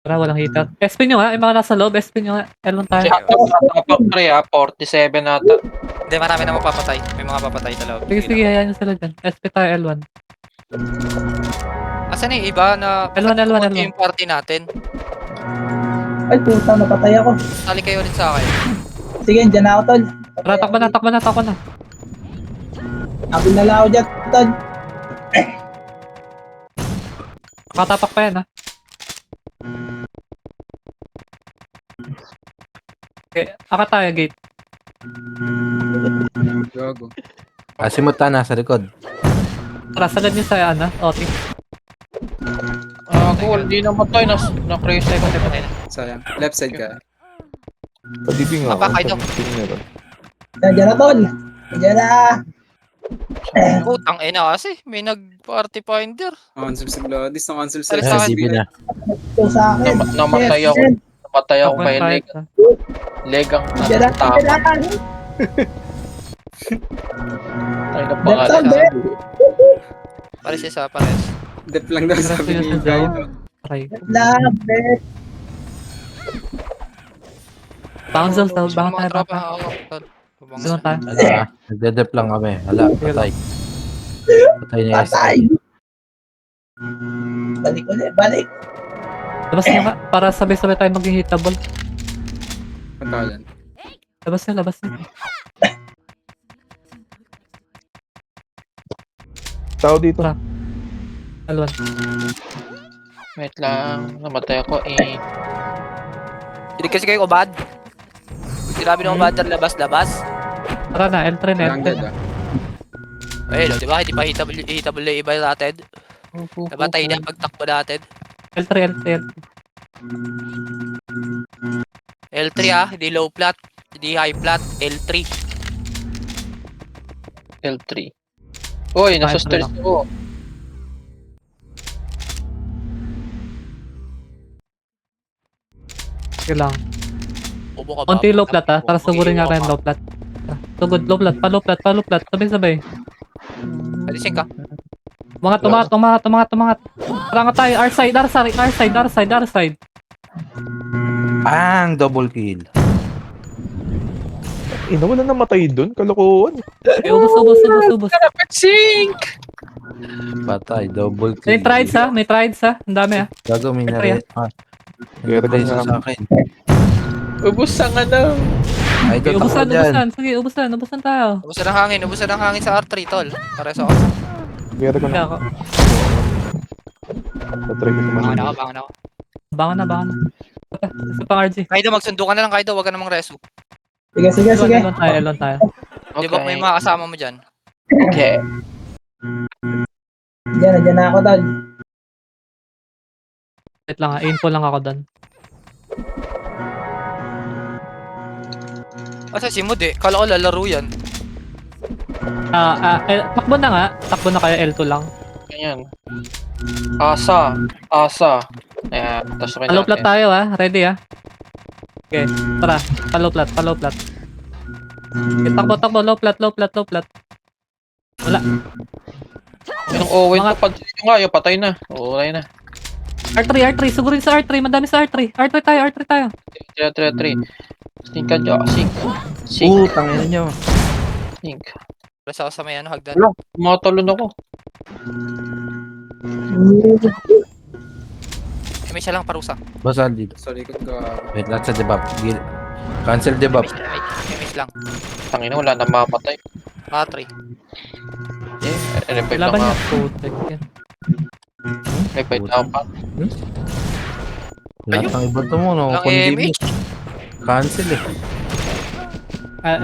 Tara, walang hitter. SP nyo nga. Yung mga nasa loob, SP nyo nga. L1 tayo. Si Hotdog, top 3 47 ata. Hindi, marami na mapapatay. May mga papatay sa loob. Sige, hayaan nyo sila dyan. SP tayo, L1. Asan yung iba na L1. yung party natin? Ay, puta, napatay ako. Sali kayo ulit sa akin. Sige, dyan na ako, tol. Tara, takbo na. Abin na lang ako dyan, tol. Nakatapak pa yan ha. Okay, aka tayo, gate. Gago. Asimot ta nasa likod. Tara, sagad niyo sa ano, Oti. Cool, di namatay. Na-crazy ko. Sayang. Left side ka. Padiping ako. Papakay daw. Padiping meron. Nandiyan na, tol. Nandiyan na. Putang ina kasi. May nag-party finder. Cancel si Gladys. Na-cancel Sorry, sa sorry. DP na. Ito sa akin. Namatay ako. Namatay ako kay Leg. Leg ang Nandiyan na, tama. nandiyan na. Ay, na That's pangalan. all, bet. Pares isa, pares. Dep lang daw sabi ni Guy. Try. Lang, bet. Bounce daw, Gusto bangon mo tayo, mga tropa, bangon. ako, tol. Bangon tayo. Ala, nagdedep lang kami. Ala, patay. Patay ni SI. Patay. Balik ulit, balik. Labas niyo nga, para sabay-sabay tayo mag-hitable. Pantalan. Labas niyo, labas niyo. Tao dito. Alwan. Wait lang. Namatay ako eh. Hindi kasi kayo ubad. Sinabi ng ubad na labas-labas. Tara na, L3 na, Lang L3 dead na. ah. Ayun, di ba? Hindi pa hitable na iba natin. Nabatay na pagtakbo natin. L3, L3, L3. L3 ah, hindi low flat. Hindi high flat. L3. L3. Uy, nasa L3 stairs lang. ako. Sige lang. Ubo ka ba? Konti low flat Tara, sugurin nga kayo low flat. Tugod, low flat, pa-low flat, pa-low flat. Sabay-sabay. Alisin ka. Tumangat. Tara nga tayo, R side. Bang! Double kill. Ina, wala namatay dun. Kalokohan. Okay, ubos. Sink! Patay, double kill. May trides ha, Ang dami ha. Gago, may Patay, nare. Ah, Kaya nagpray kung sa akin. Ubus ang ano. Ay, Okay, ito, takbo dyan. Sige, ubusan tayo. Ubusan ng hangin sa R3, tol. Para sa Kaya ko Sige na. ako. Tatry ko Bangan naman. ako, bangan ako. Bangon na. Isa pang RG. Kaido, magsundo ka na lang, Kaido. Huwag ka namang reso. Sige. Elon tayo. Di ba may mga kasama mo dyan? Okay. Nandiyan na ako, tol. Wait lang ha, info lang ako doon. Asa si Mood eh. Kala ko lalaro yan. Takbo na kayo, L2 lang. Ganyan. Asa. Ayan. Tapos rin Follow plat tayo ha, ready ha. Okay, tara, follow plat. Okay, takbo, low plat. Wala. Yung Owen Mga- pa pag nga, yung patay na. Okay na. R3, sugurin sa R3, madami sa R3. R3 tayo. 3. Sink ka dyan. Sink. Tangina nyo. Sink. Press ako sa may ano, hagdan. Wala. Matalon ako. May isa lang parusa. Basal dito. Sa likod ka. Wait, lahat sa debuff. Cancel debuff. May miss lang. Tangina, wala na mapatay. R3. Revive na Laban nga. niya. Putek yan. Revive na pa. Lahat ng iba to mo, no? Lang Kundi image. cancel eh.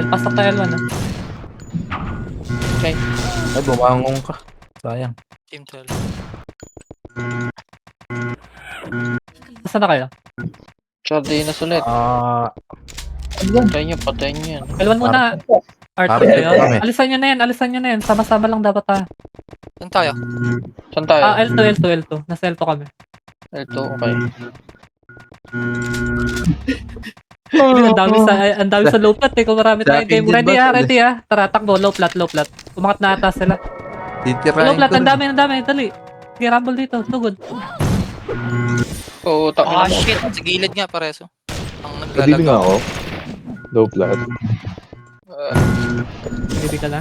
Pasok tayo L1 ha. Okay. Ay, bumangong ka. Sayang. Team 12. Saan na kayo? Sardinas ulit. Patay niyo yan. L1 muna. R3 R3 kayo. kami. Alisan nyo na yan. Sama-sama lang dapat ha. Saan tayo? Saan tayo? L2. Nasa L2 kami. L2, okay. Ang dami sa low plat eh. Kung marami Sa tayo akin game. din Ready ba? ha. Tara, takbo. Low plat. Umangat na ata sila. Titirahin Low plat, ko ang rin. dami. Dali. Sige, rumble dito. Tugod. Oo, Ah, tangina mo. shit. Sa gilid nga, pareso. Ang Padiping naglalagaw. ako. Low flat. Hindi ka na.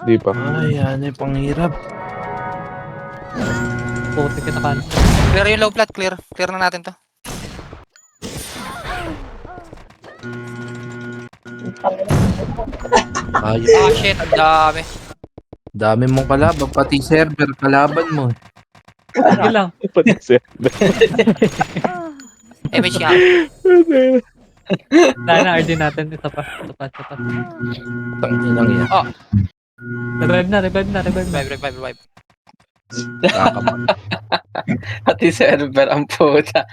Di pa. Ay, ano yung panghirap. Putik kita kan. Clear yung low flat, clear. Clear na natin to. Ay, Ah, shit. Ang dami. dami mong kalaban. Pati server, kalaban mo. Sige lang. Pati siya. Image nga. Dahil na RD natin. Ito pa. Tangin lang yan. Revive na. Revive. Kakabang. Pati server ang puta.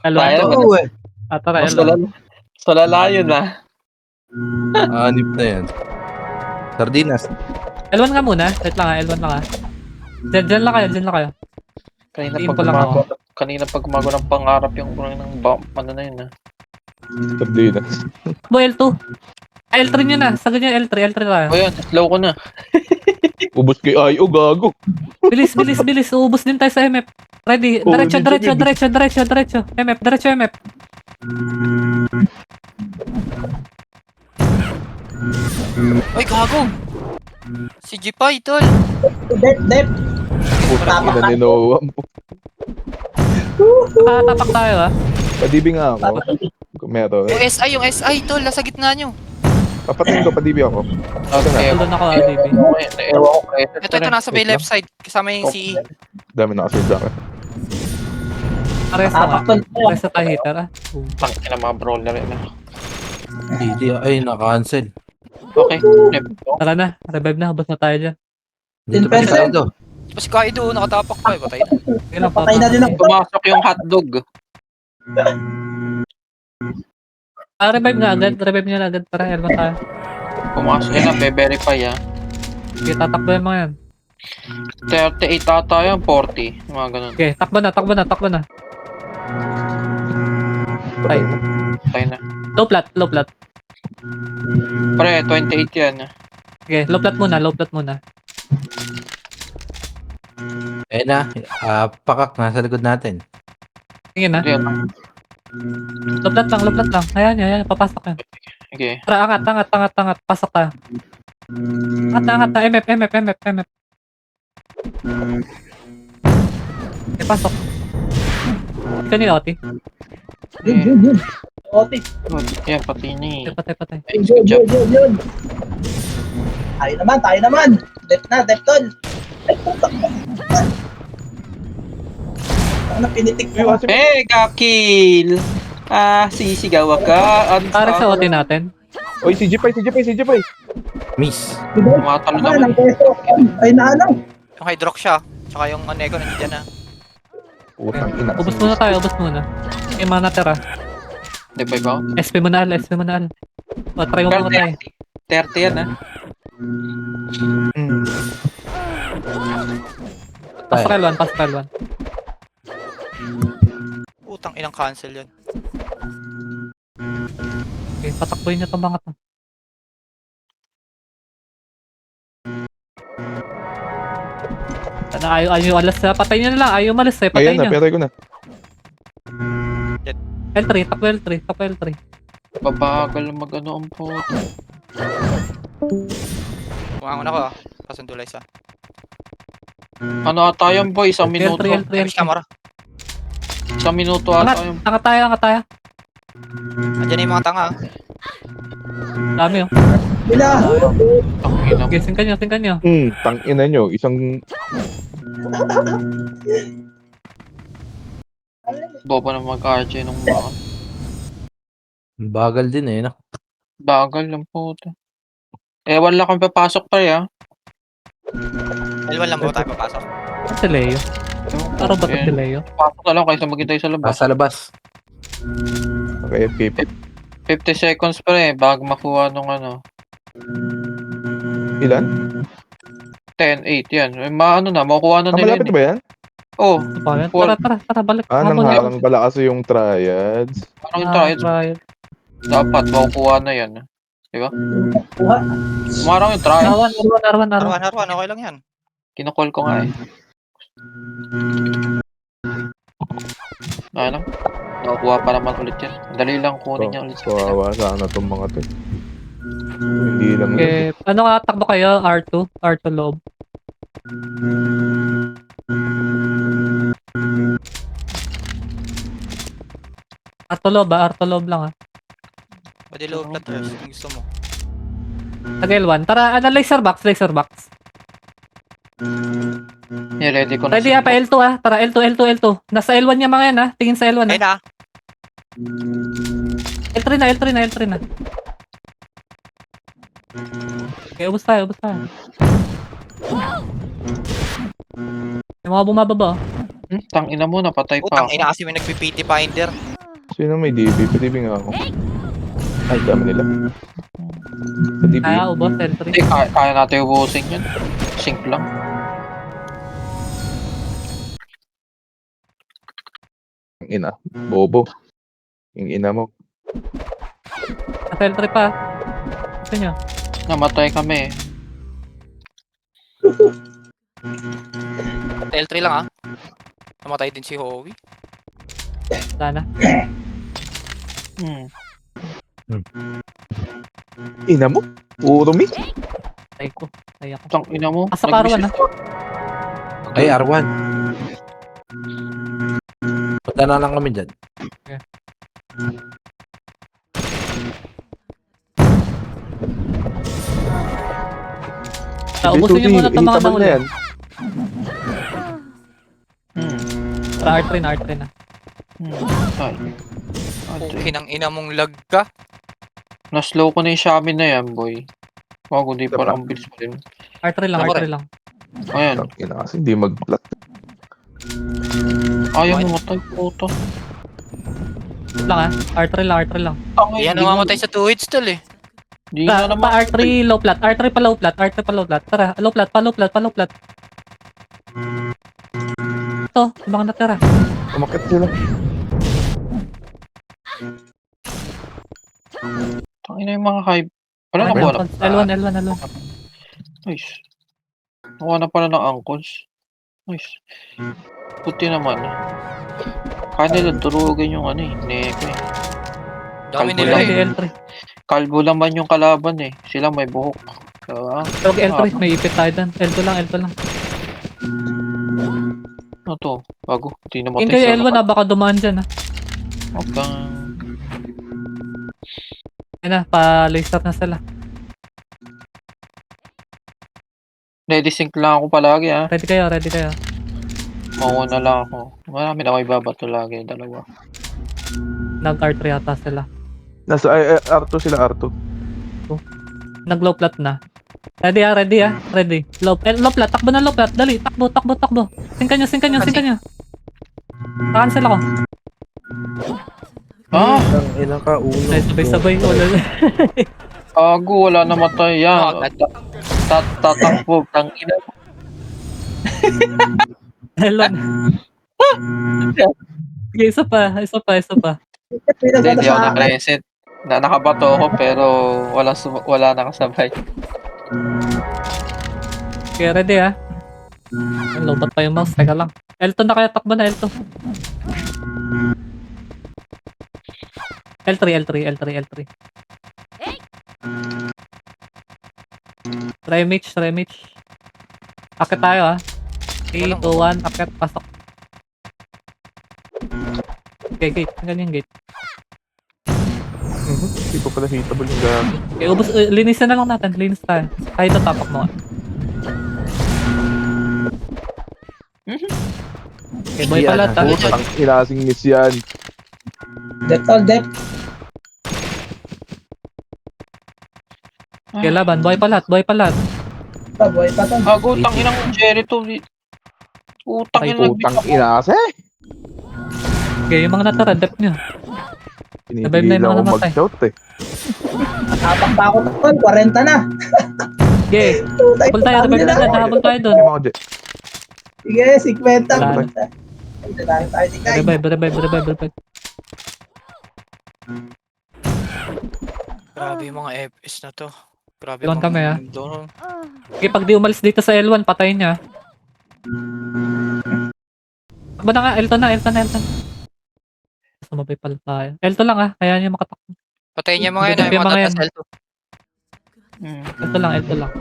L1 Tayo, to. Oo eh. Tara, Mas L1. sulala yun ah. Anip na yan. Sardinas. L1 nga muna. Wait lang L1 lang Diyan lang kayo. Info lang ako. Kanina pag gumago ng pangarap yung ng ano na yun ah. Sardinas. Bo, L2. L3 nyo na. Sagad nyo L3 tayo. O yan, slow ko na. Ubus kay Ayo, gago. Bilis. Uubos din tayo sa MF. Ready. Oo, Diretso. MF. Ay, gago! Si Jipay, tol! Dep. Putang ina ni Noah. Tapak tayo Padibi nga ako. Meron. Yung SI, tol! Nasa gitna nyo! Papatingin ko, padibi ako. Okay. Doon ako DB. Ewan ko. Ito, nasa may left side. Kasama yung CE. Dami na kasi sa akin. Pares na tayo hitter Tangin na mga brawler yun ah. Hindi. Ay, na-cancel. Okay. Tara na. Revive na. Ubos na tayo dyan. Dito pa tayo do. Tapos si Kaido, nakatapak pa. Patay na. Sige lang, Patay na din ako. Pumasok yung hotdog. Revive na agad. Tara, L1 tayo. Pumasok yun ah. Be-verify ah. Okay, tatakbo yung mga yan. 38 ata yun, 40. Mga ganun. Okay, takbo na. Ay. Tayo na. Low plat. Pre, 28 yan ah. Okay, low plat muna. Eh na. Pakak. Nasa likod natin. Tingin na. Yan. Low plat lang. Ayan. Papasok yan. Okay. Tara, angat. Pasok tayo. Angat na. MF. Okay, pasok. Ikaw ni Oti. Yun. Oti. Yan, pati ni. Patay. Yun. Tayo naman. Dep tol. Ano pinitik mo? Hey, kakil! Sisigaw ka. Tara sa Oti natin. Oy, si Jipay. Miss. Tumatalo Ano, naman. ng peso. Ay, naano. Yung Hydrox siya. Tsaka yung Anego nandiyan na. Putang ina. Ubus muna tayo. Okay, mga natira. Di ba ikaw? SP mo na al. O, try mo muna tayo. 30 yan ah. Pasok L1. Putang inang cancel yun. Okay, patakboy niya itong mga to. Ayaw alas na. Patay niya na lang. Ayaw malas eh. Patay Ayan na, niya. pero ko na. Takbo L3. Babagal mag-ano ang puto. Kumangon ako ah. Pasundulay sa. Ano ata yan boy? Isang minuto. Damage camera. Isang minuto ata yung... Angat tayo. Andiyan na yung mga tanga ah. Dami Bila. Tangina. Okay, singkan nyo. Tang ina nyo. Isang... Boba na mag-RJ nung baka. Bagal din eh. No? Bagal lang puto. Ewan lang kung papasok pa ya. L1 lang ba tayo papasok? Si Leo. Araw ba ito si Leo? Pasok na lang kaysa maghintay sa labas. Sa labas. Okay, FKP. 50 seconds pa rin bago makuha nung ano. Ilan? 10, 8 yan. Maano na, makuha na nila Malapit yun. ba yan? Oh, Ito pa yan. Tara, balik. Nangharang pala kasi yung triads. parang yung trials. Dapat makukuha na yan. Diba? Umarang yung trials. Arwan. Arwan, okay lang yan. Kinukol ko nga eh. Ano? Nakukuha pa naman ulit yan. Dali lang kunin niya ulit. Kawawa sana itong mga to. Hindi lang yun. Okay, ano ka takbo kayo? R2 loob. R2 loob lang Pwede low blood rush kung gusto mo. Tag-L1. Tara, laser box. Yeah, ready ko na. Ready pa L2 Tara, L2. Nasa L1 niya mga yan Tingin sa L1 Ayun na. L3 na, L3 na, L3 na. Okay, ubos tayo, ubos tayo. May mga bumababa. Tangina mo, napatay pa Putang ako. ina kasi may nagpipiti finder. Sino may DB? Patibing nga ako. Ay, dami nila. Sa DB. Kaya ubos, L3. Hindi, kaya natin ubusin yun. Sync lang. Ang ina. Bobo. Yung ina mo. Nasa L3 pa. Gusto nyo? Namatay kami. L3 lang ah. Namatay din si Howie. Sana. Ina mo? Puro mi? Tay ko. Tay ako. Tangina mo. Asa Arwan, Ay, R1. Punta na lang kami dyan. Ubusin nyo muna itong mga Hitabag na nahuli. yan. Para R3 na, R3 na. Ay. Kinang ina mong lag ka. Na-slow ko na yung Xiaomi na yan, boy. Wag, hindi pa lang. Ang bilis pa rin. R3 lang, Ako R3 rin. lang. Ayan. Ang ina kasi hindi mag-plat. Ayaw mamatay po ito. Lang ah. R3 lang, R3 lang. Yan namamatay sa 2 hits tol eh. Di na naman. Pa R3 low plat, R3 pa low plat, R3 pa low plat. Tara, low plat, pa low plat, pa low plat. Ito, ibang natira. Umakit sila. Tangina yung mga hype. Wala na L1, wala. L1, L1, L1. Nice. Nakuha na pala ng angkos. Nice. Puti naman. Kaya nila turugan yung ano eh. Neke eh. Dami Kalbo nila lang. eh. L3. Kalbo laman yung kalaban eh. Sila may buhok. So, Tawag L3, may ipit tayo dun. L2 lang, L2 lang. ano to? Bago. Hindi na Yung matay kayo L1 na, baka dumaan dyan ah. Okay. Ayun na, pa-laystart na sila. Ready sync lang ako palagi ah. Ready kayo, ready kayo. Mauna lang ako. Marami na ako ibabato lagi. Dalawa. Nag-R3 ata sila. Nasa R2 sila, R2. Nag-low plat na. Ready ah, ready ah. Ready. Low plat, takbo na low plat. Dali, takbo, takbo, takbo. Singkan nyo, singkan nyo, singkan nyo. Cancel ako. Ah! Ang ina ka, ulo. Ay, sabay-sabay. Wala na. Ago, wala na matay. Yan. Tatakbo. Tangina. Elon. Sige, isa pa, isa pa, isa pa. Hindi ako Pinagano sa akin. naka-reset. Nakabato ako pero wala nakasabay. Okay, ready ah. Lobat pa yung mouse, teka lang. L2 na kaya, takbo na L2. L3, L3, L3, L3. Remage, remage. Akit tayo ah. 3, 2, 1, akit, pasok. Okay, gate. Ganyan gate. Hindi pa pala hitable yung gabi. Okay, ubos, linisan na lang natin. Linis tayo. Tayo ito, tapak mo. Okay, boy pala. Ang inasing miss yan. Depth all depth. Okay, laban. Boy palat, boy palat. Pabuhay pa to. Ago, tangina ng Jerry to. Utang Ay, yung Putang ina kasi. Okay, yung mga natara, depth nyo. Sabay na yung Pinipigilan mga ako namatay. mag-shout eh. Tapang pa ako tol, 40 na. Okay, Putay, habol tayo, dami revive nila. na, habol tayo doon. Ano ako, Jet? Sige, 50. Wala na. Ay, dami tayo di kay. Revive. Grabe yung mga FPS na to. Grabe Iwan kami, ah. Doon. Okay, pag di umalis dito sa L1, patayin niya. Takbo na nga, L2 na. Sumabay pala tayo. L2 lang ah, kaya niya makatakbo. Patayin niya mga yan. Yung Yung mga mga yan. tatas L2. L2 lang.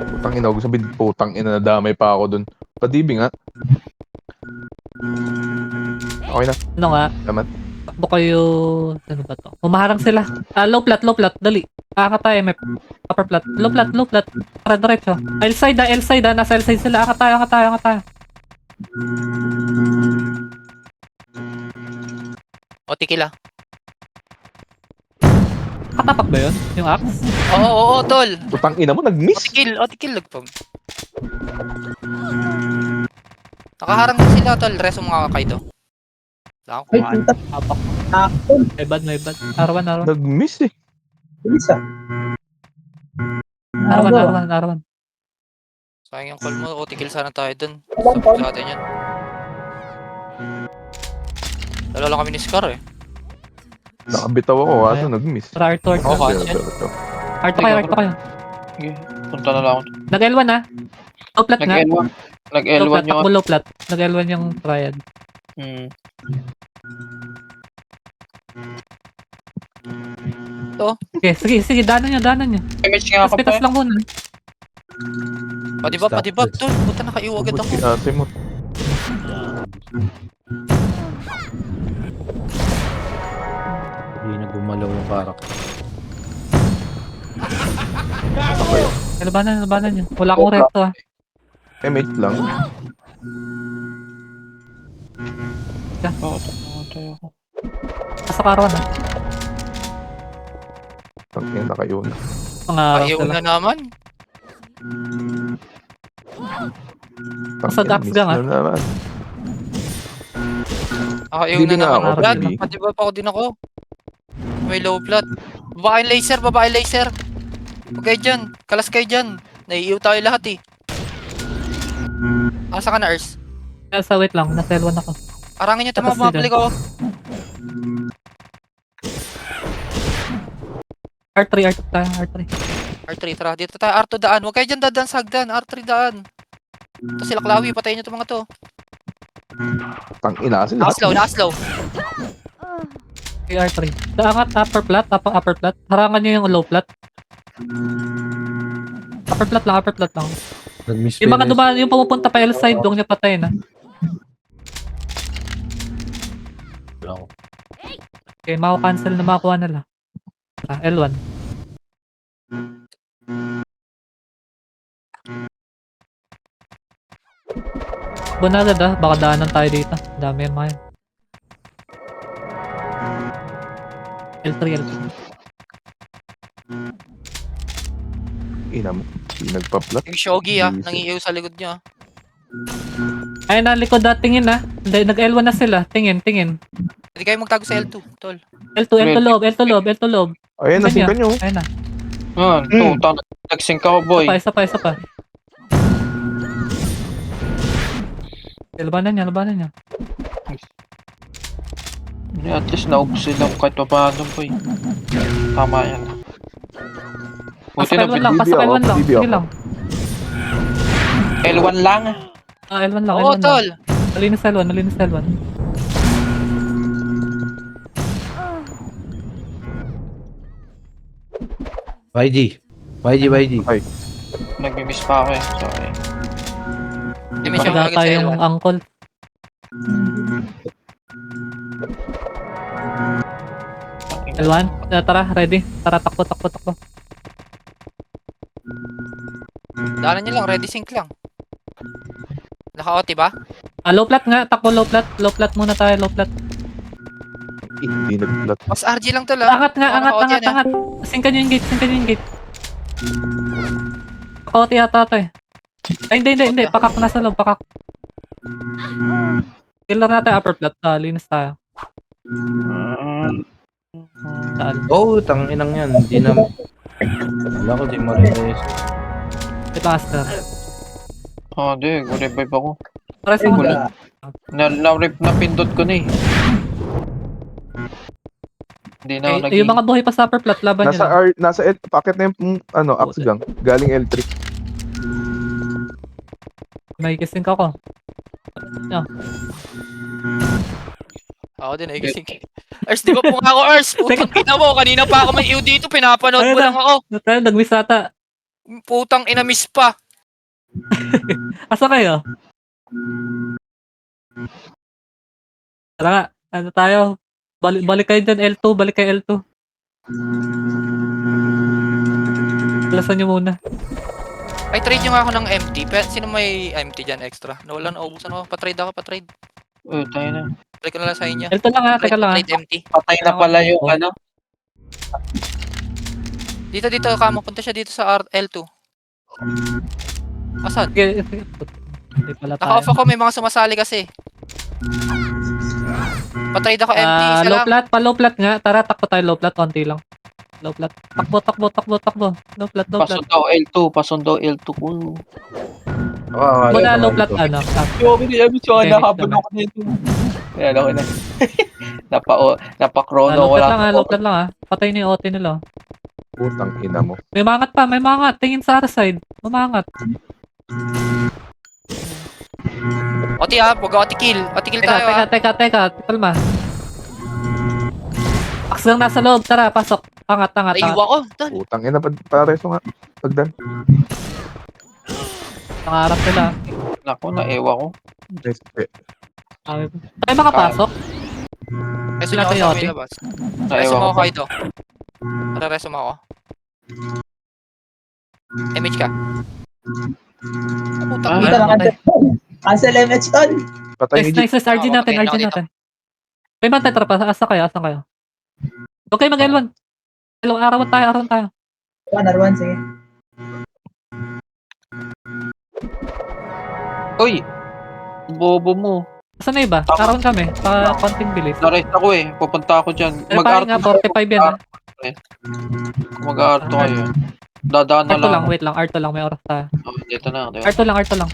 Putang ina, gusto sabihin, putang ina, nadamay pa ako dun. Padibi nga. Okay na, Ano nga, naman. takbo kayo, ano ba to? Humaharang sila. Low plat, dali. Tayo, may upper plat. Low plat. Tara, diretso. L side ah, nasa L side sila. Angat tayo. O, tikila. Katapak ba yun? Yung axe? Oo, tol. Putang ina mo, nag-miss. O, tikil. Lagpag. Nakaharang din sila, tol. Reso mga kakaido. Wala akong Ay, kuhaan. puta. Tapak. Takon. May bad. R1. Nag-miss eh. Bilis ah. R1. Sayang yung call mo. O, tikil sana tayo dun. Alam ko. Sabog sa atin yan. Dala lang kami ni Scar eh. Nakabitaw ako, kaso nag-miss. Tara, R2. Oo, Pero, cancel. pero, pero. R2 kayo. Sige, punta na lang ako. Nag-L1 na. Low plat nga. Nag-L1. Nag-L1 yung... Low plat. Nag-L1 yung triad. Hmm. Okay, sige. Danan nyo. Image nga ako pa Pitas lang muna. Padibab, tol. Puta, nakaiwa agad ako. Si ate mo. Hindi na gumalaw yung karakter. Labanan nyo. Wala akong recto ah. MH lang. Oo, tayo ako. Pasok R1 ah. Tangin na kayo na. Mga Ayaw na naman. Sa Dax gang, ah. naman. Ayaw Hindi na nga naman. ako, Brad, hindi. padibab ako din ako. May low blood. Babae laser. Huwag kayo dyan. Kalas kayo dyan. Naiiw tayo lahat eh. Asa ka na, Ers? Nasa wait lang. Nasa L1 ako. Arangin nyo ito Tapos mga bumabalik ako. R3 tayo. R3, tara. Dito tayo. R2 daan. Huwag kayo dyan dadaan sa hagdan. R3 daan. Ito sila Klawi. Patayin nyo ito mga to. Tangina sila. Nakaslaw. Okay, R3. Daangat upper plat. Harangan nyo yung low plat. Upper plat lang. Nag-miss Yung mga Venus. dumaan, yung pumupunta pa L side, doon niya patayin ah. Wala ko. Okay, mako-cancel na makuha nila. L1. Bunagad ah, baka daanan tayo dito. Dami yan mga yan. L3. Ina mo. Hindi nagpa-plat. Yung Shogi ah. Easy. Nangiiw sa likod nyo ah. Ayun na, likod ah, tingin ah. Nag-L1 na sila, tingin. Hindi kayo magtago sa L2, tol. L2 loob. Ayan, nasingkan nyo. Ayun na. Yan, nag-sync ako, boy. Isa pa. Labanan niya. At least naubos sila kahit pa paano, boy. Tama yan. Buti Pasok L1 lang, BB ako, BB Sige ako. lang. L1 lang. L1 lang, Oo, L1 lang. tol. Nalinis L1. YG. Nag-miss pa ako eh. Sorry. Dimension Maga agad sa tayong L1. angkol. L1, tara, ready. Tara, takbo. Daanan nyo lang. Ready sync lang. Naka-OT ba? Low plat nga, takbo low plat. Low plat muna tayo, low plat. Hindi nag-plat. Mas RG lang tol ah. Angat nga, Naka-OT yan, ah. angat. Singkan nyo yung gate. Pakauti yata ito eh. Ay, hindi. Pakak na sa loob, pakak. Killer natin upper plat. Linis tayo. Saan? Tanginang yan. Hindi na... Wala ko, di marinis. Ito, Aster. Di. Revive ako. Pares Ay, mo wala. Na-rip na pindot ko na eh. Hindi na ako Okay, yung mga buhay pa sa upper plat, laban nyo lang. Nasa L, packet na yung, axe gang. Galing L3. May kissing ka ko. Ako din ay gising. Ers, di ba po nga ako, Ers? Putang ina mo. Kanina pa ako may iw dito. Pinapanood Ayun mo na. lang ako. Nag-miss ata. Putang ina, miss pa. Asa kayo? Tara nga, ano tayo? Balik kayo dyan, L2, balik kayo L2. Lasan nyo muna. Ay, trade nyo nga ako ng empty. Pero sino may empty dyan extra? Nawala na, ubusan ako. Pa-trade ako. Tayo na. Balik ko na lang sa inyo. L2 lang ha, teka lang ha. Plate empty. Patay na pala yung Oh. ano. Dito, kamo. Punta siya dito sa L2. Asan? Sige, hindi pala tayo. Naka-off ako, may mga sumasali kasi. Patrade ako empty, isa Low lang. plat, low plat nga. Tara, takbo tayo low plat, konti lang. Low plat. Takbo. Low plat. Pasundo L2. Pasundo L2 ko. Muna low plat, ano. Yo, binilabit yung Okay, nahabol naman. ako nito. Ayan, okay na. Napa-chrono, Low plat wala. lang ha, low plat lang ha. Patay na yung OT nila. Putang ina mo. May mangat pa, may mangat. Tingin sa other side. Mamangat. Oti ha, huwag oti kill. Oti kill tayo ha. Teka. Kalma. Ax lang nasa loob. Tara, pasok. Angat. Naiiwa ko. Dal. Putang ina, pareso nga. Pagdan. Nangarap sila. Naku, naewa ko. Nice. Tayo makapasok. Reso Sila niyo ako tayo, sa Oti. may labas. Reso Naewa mo ko. ako ito. Tara, reso mo ako. MH ka. Putang Ah, Dito ina. na cancel MH tol. Patay ni G. Nice. RG Ah, natin, okay, RG okay, natin. May man tetra pa. Asan kayo? Okay, mag-L1. Arawan tayo. Narwan, sige. Uy! Bobo mo. Asan na iba? Tama. Arawan kami. Konting bilis. Na-rest ako eh. Pupunta ako dyan. Pero parang nga, 45 yan ha. Mag-aarto kayo. Dadaan na R2 lang. lang, wait lang. R2 lang, may oras tayo. Oh, dito na. R2 lang.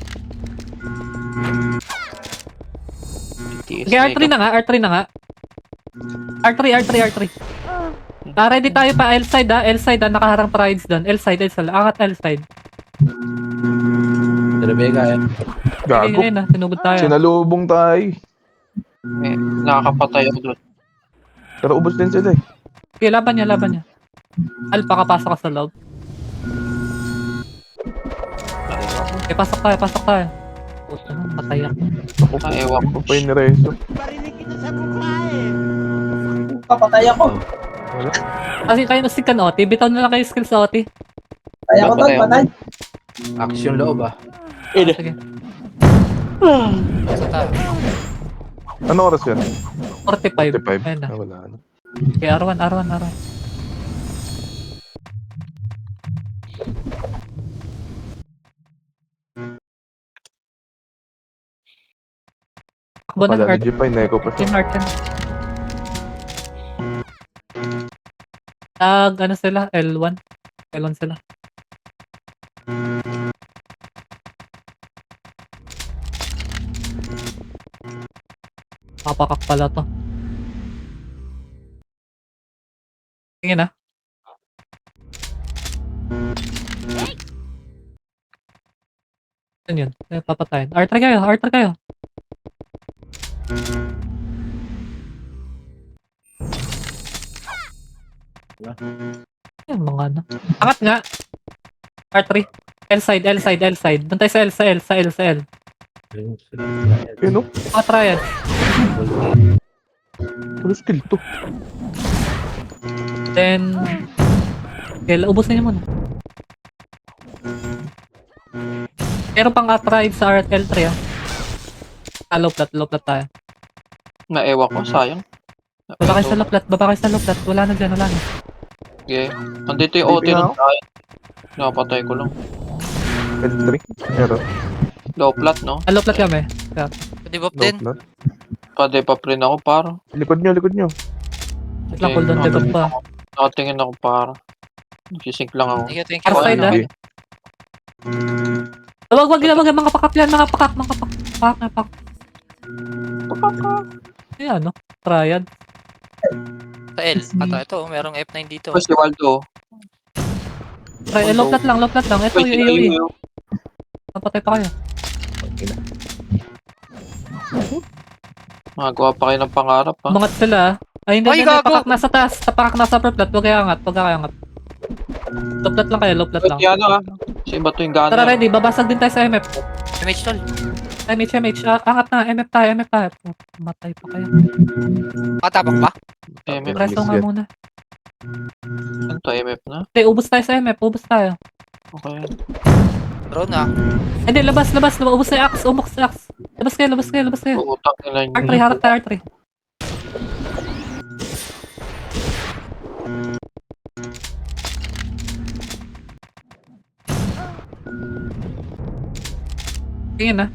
Okay, R3 na nga. R3. Ready tayo pa. L-side ha. Nakaharang prides doon. L-side. Angat L-side. Rebecca yan. Gago. Ayun ha. Sinugod tayo. Sinalubong tayo. Nakakapatay ako doon. Pero ubos din sila eh. Okay, laban niya. Alpha, kapasok ka sa loob. Okay, pasok tayo. Puta na, patay ako. Ako po. Ewan ko. Iba pa yung reso. Papatay ako. Kasi kayo nasig ka na OT. Bitaw na lang kayo skill sa OT. Patay ako tol, patay. Action loob ah. Sige. Sa tayo. Ano oras yan? 45. 45. Ayun na. Wala na. Okay, R1. Takbo ng Pala Art. ni G pa, Neko pa siya. Team Art yan. Ano sila? L1 sila. Papakak pala to. Tingin na. Ano yun? Papatayin. R3 kayo. Yan mga ano. Angat nga. R3. L-side. Doon tayo sa L. Yun o. Mga triad. Ano skill to? Then, okay, ubos na niyo muna. Pero pang triad sa L3 ah. Low plat tayo. Naewa ko, sayang. Baba kayo sa low plat. Wala na dyan. Okay. Andito yung OT ng tayo. Napatay ko lang. L3. Pero, Low plat, no? Low plat kami. Pwede bop no, din. not. Pwede pa print ako para. Likod nyo. Wait lang, cooldown debuff pa. Nakatingin ako para. Nagsisync lang ako. Thank you. R-side ah. Okay. Wag mga pakak yan. Mga pakak. Ayan no. Triad. Sa L. Ito. Merong F9 dito. Tapos si Waldo. Low plat lang. Ito Uy, yung AOE. Napatay pa kayo. Magawa pa kayo ng pangarap, ha? Umangat sila ah. Ay hindi. Ay, gago! Pakak nasa taas. Pakak nasa upper plat. Huwag kayo angat. Low plat lang kayo. Ba't yan, ha? Kasi iba to yung gana. Tara ready. Babasag din tayo sa MF. MH tol. MH. Angat na. MF tayo. Matay pa kayo. Katapang pa. MF. Resto nga muna. Ano to, MF na? Ubus tayo sa MF. Ubus tayo. Okay. Drone na. Hindi, labas. Ubus na yung axe. Umok sa axe. Labas kayo. Utang ina nyo. R3, harap tayo, R3. Tingin na.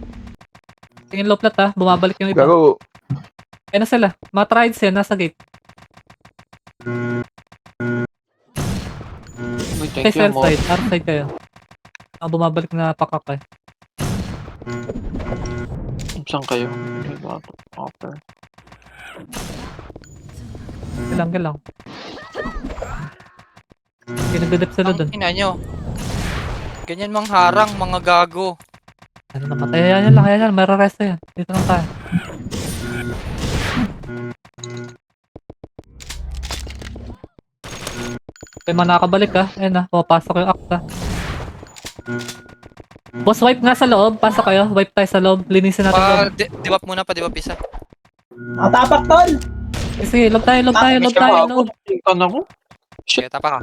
Tingin low plat ha. Bumabalik yung iba. Gago. Ayun na sila. Mga trides yan. Nasa gate. Uy, Kay thank you cell mo. side. R side kayo. Bumabalik na pakak eh. Saan kayo? Upper. Kailang. Pinagdadip sila dun. Ang ina nyo. Ganyan mang harang, mga gago. Ano namatay? Ayan lang. Mararesto yan. Dito lang tayo. May mga nakabalik ha. Ayun na. Pumapasok yung akta. Boss, wipe nga sa loob. Pasok kayo. Wipe tayo sa loob. Linisin natin loob. Diwap muna pa, diwap isa. Nakapapak, tol. Sige, loob tayo. Loob. Tingkan ako. Sige, tapa ka.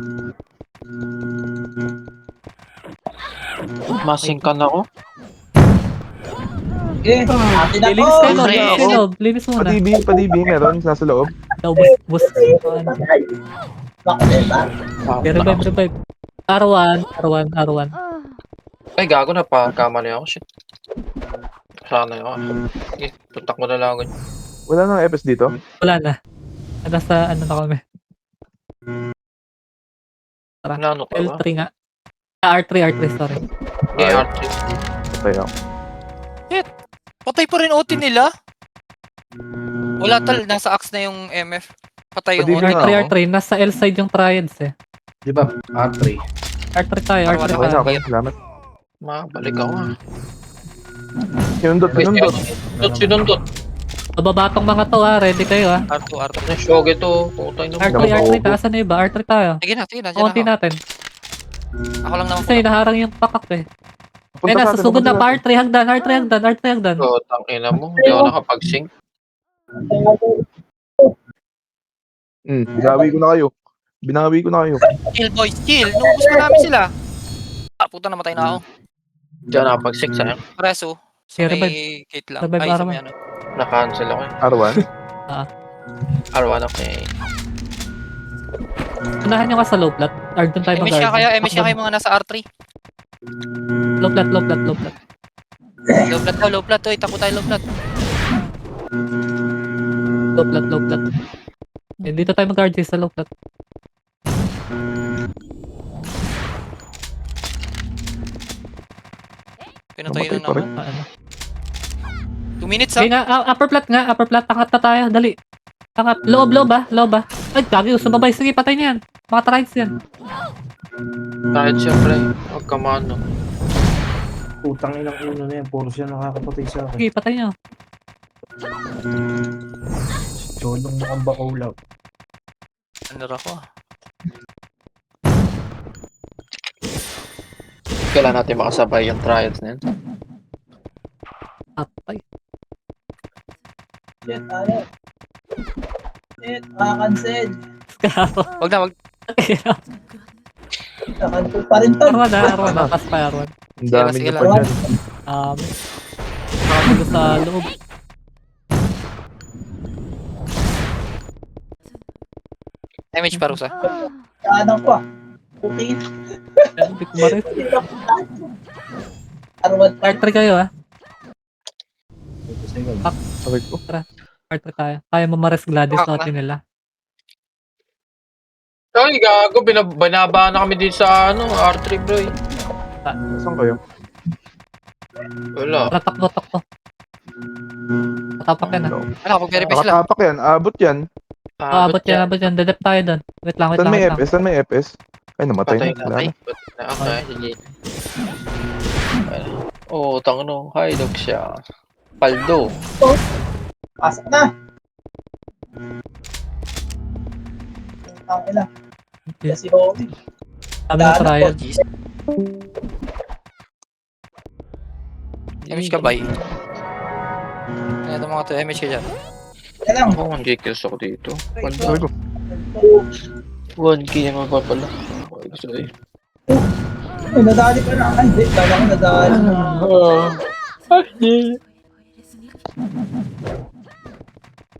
Masingkan ako. Okay, atin ako. Linis kayo loob. Pre. Linis kayo loob. Linis muna. Pa-DB, meron, nasa loob. Daw, boss. Bakit ba? Okay, revive. R1. Ay, gago na pa. Kamali ako. Shit. Sana yun. Sige, tutak mo na lang ako. Wala nang FS dito. Wala na. Nasa ano na kami. Nano ka ba? L3 nga. R3, sorry. Okay, R3. Patay ako. Patay pa rin OT nila. Wala tal, nasa axe na yung MF. Patay yung Pwede OT nga, na. R3, nasa L side yung triads eh. Di ba? R3. R3 tayo. Okay. Salamat. Balik ako ah. Sinundot. Sinundot. Bababa tong mga to ha. Ready kayo ha. R2. Shoge to. Putay na R3 tayo. Asan na iba? R3 tayo. Sige na, dyan Konti na ako. natin. Ako lang naman. Kasi naharang yung pakak eh. Punta Ayun na, sa atin, susugod na punta pa. sa atin. R3 hagdan. Putang ina mo. Hindi ako nakapag-sync. Binawi ko na kayo. Kill boys, kill. Nubus pa namin sila. Puta, namatay na ako. Hindi ako nakapag-sync sayang. Preso. So Sige, may gate lang. Revive Ay, sa araw. may ano. Na-cancel ako eh. R1. R1 okay. Unahan nyo ka sa low plat. R doon tayo MS siya mag-guard. kaya, MS siya kayo mga nasa R3. Low plat. Low plat. Oy, tako tayo low plat. Low plat. Eh, dito tayo mag-guard sa low plat. Pinatay Namatay na pa rin. naman. Ano? 2 minutes Okay ha. nga, upper plat. Tangat na tayo. Dali. Tangat. Loob ah. Ay, gagi. Sumabay. Sige, patay niyan. Mga trides yan. Kahit siyempre, huwag ka mano. Utang ilang uno na yan. Puro siya nakakapatay sa akin. Sige, patay niyo. Cholong mukhang bakulaw. Ano ako? Kailan natin makasabay yung trials na yun. Patay. Shit, tayo. Shit, cancel. Wag na, wag. Nakancel pa rin, tol. R1 ha. Pas pa R1. Ang dami Sige niyo lang. pa dyan. Nakagulo sa loob. Damage pa, Rusa. Kaanang ko ah. Okay. Hindi ko maris. Arwan pa. R3 kayo ha. Sakit ko. R3 tayo. Kaya mo maris Gladys Pakak sa na. atin nila. Ay, gago. Binaba na kami din sa R3 bro. Saan kayo? Wala. Takbo. Tapak yan ha. Ano, pag-verify sila. Nakatapak yan. Abot yan. Abot yan. Dedep tayo doon. Wait lang. Saan may FS? Ay, namatay Patay na. na. Wala Ay, na. okay. Sige. Oh, tango Hidog siya. Paldo. Pasok na. Ang ina. Si Holy. Sabi ng trial. Damage ka, bay. Ano itong mga to? Damage ka dyan. Yan lang. Ako, 1K kills ako dito. Sabi ko. 1K yung magpapala. Okay, sorry. nadali pa na. Ay, hindi. Kala ko nadali na.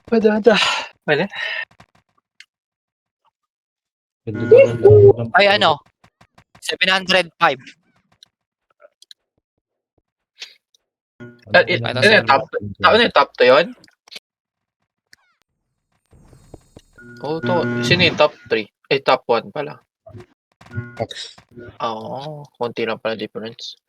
Pwede? Ay, ano? 705. Ano yung top to yun? Oo, to. Sino yung top 3? Eh, top 1 pala. Oo, konti lang pala difference.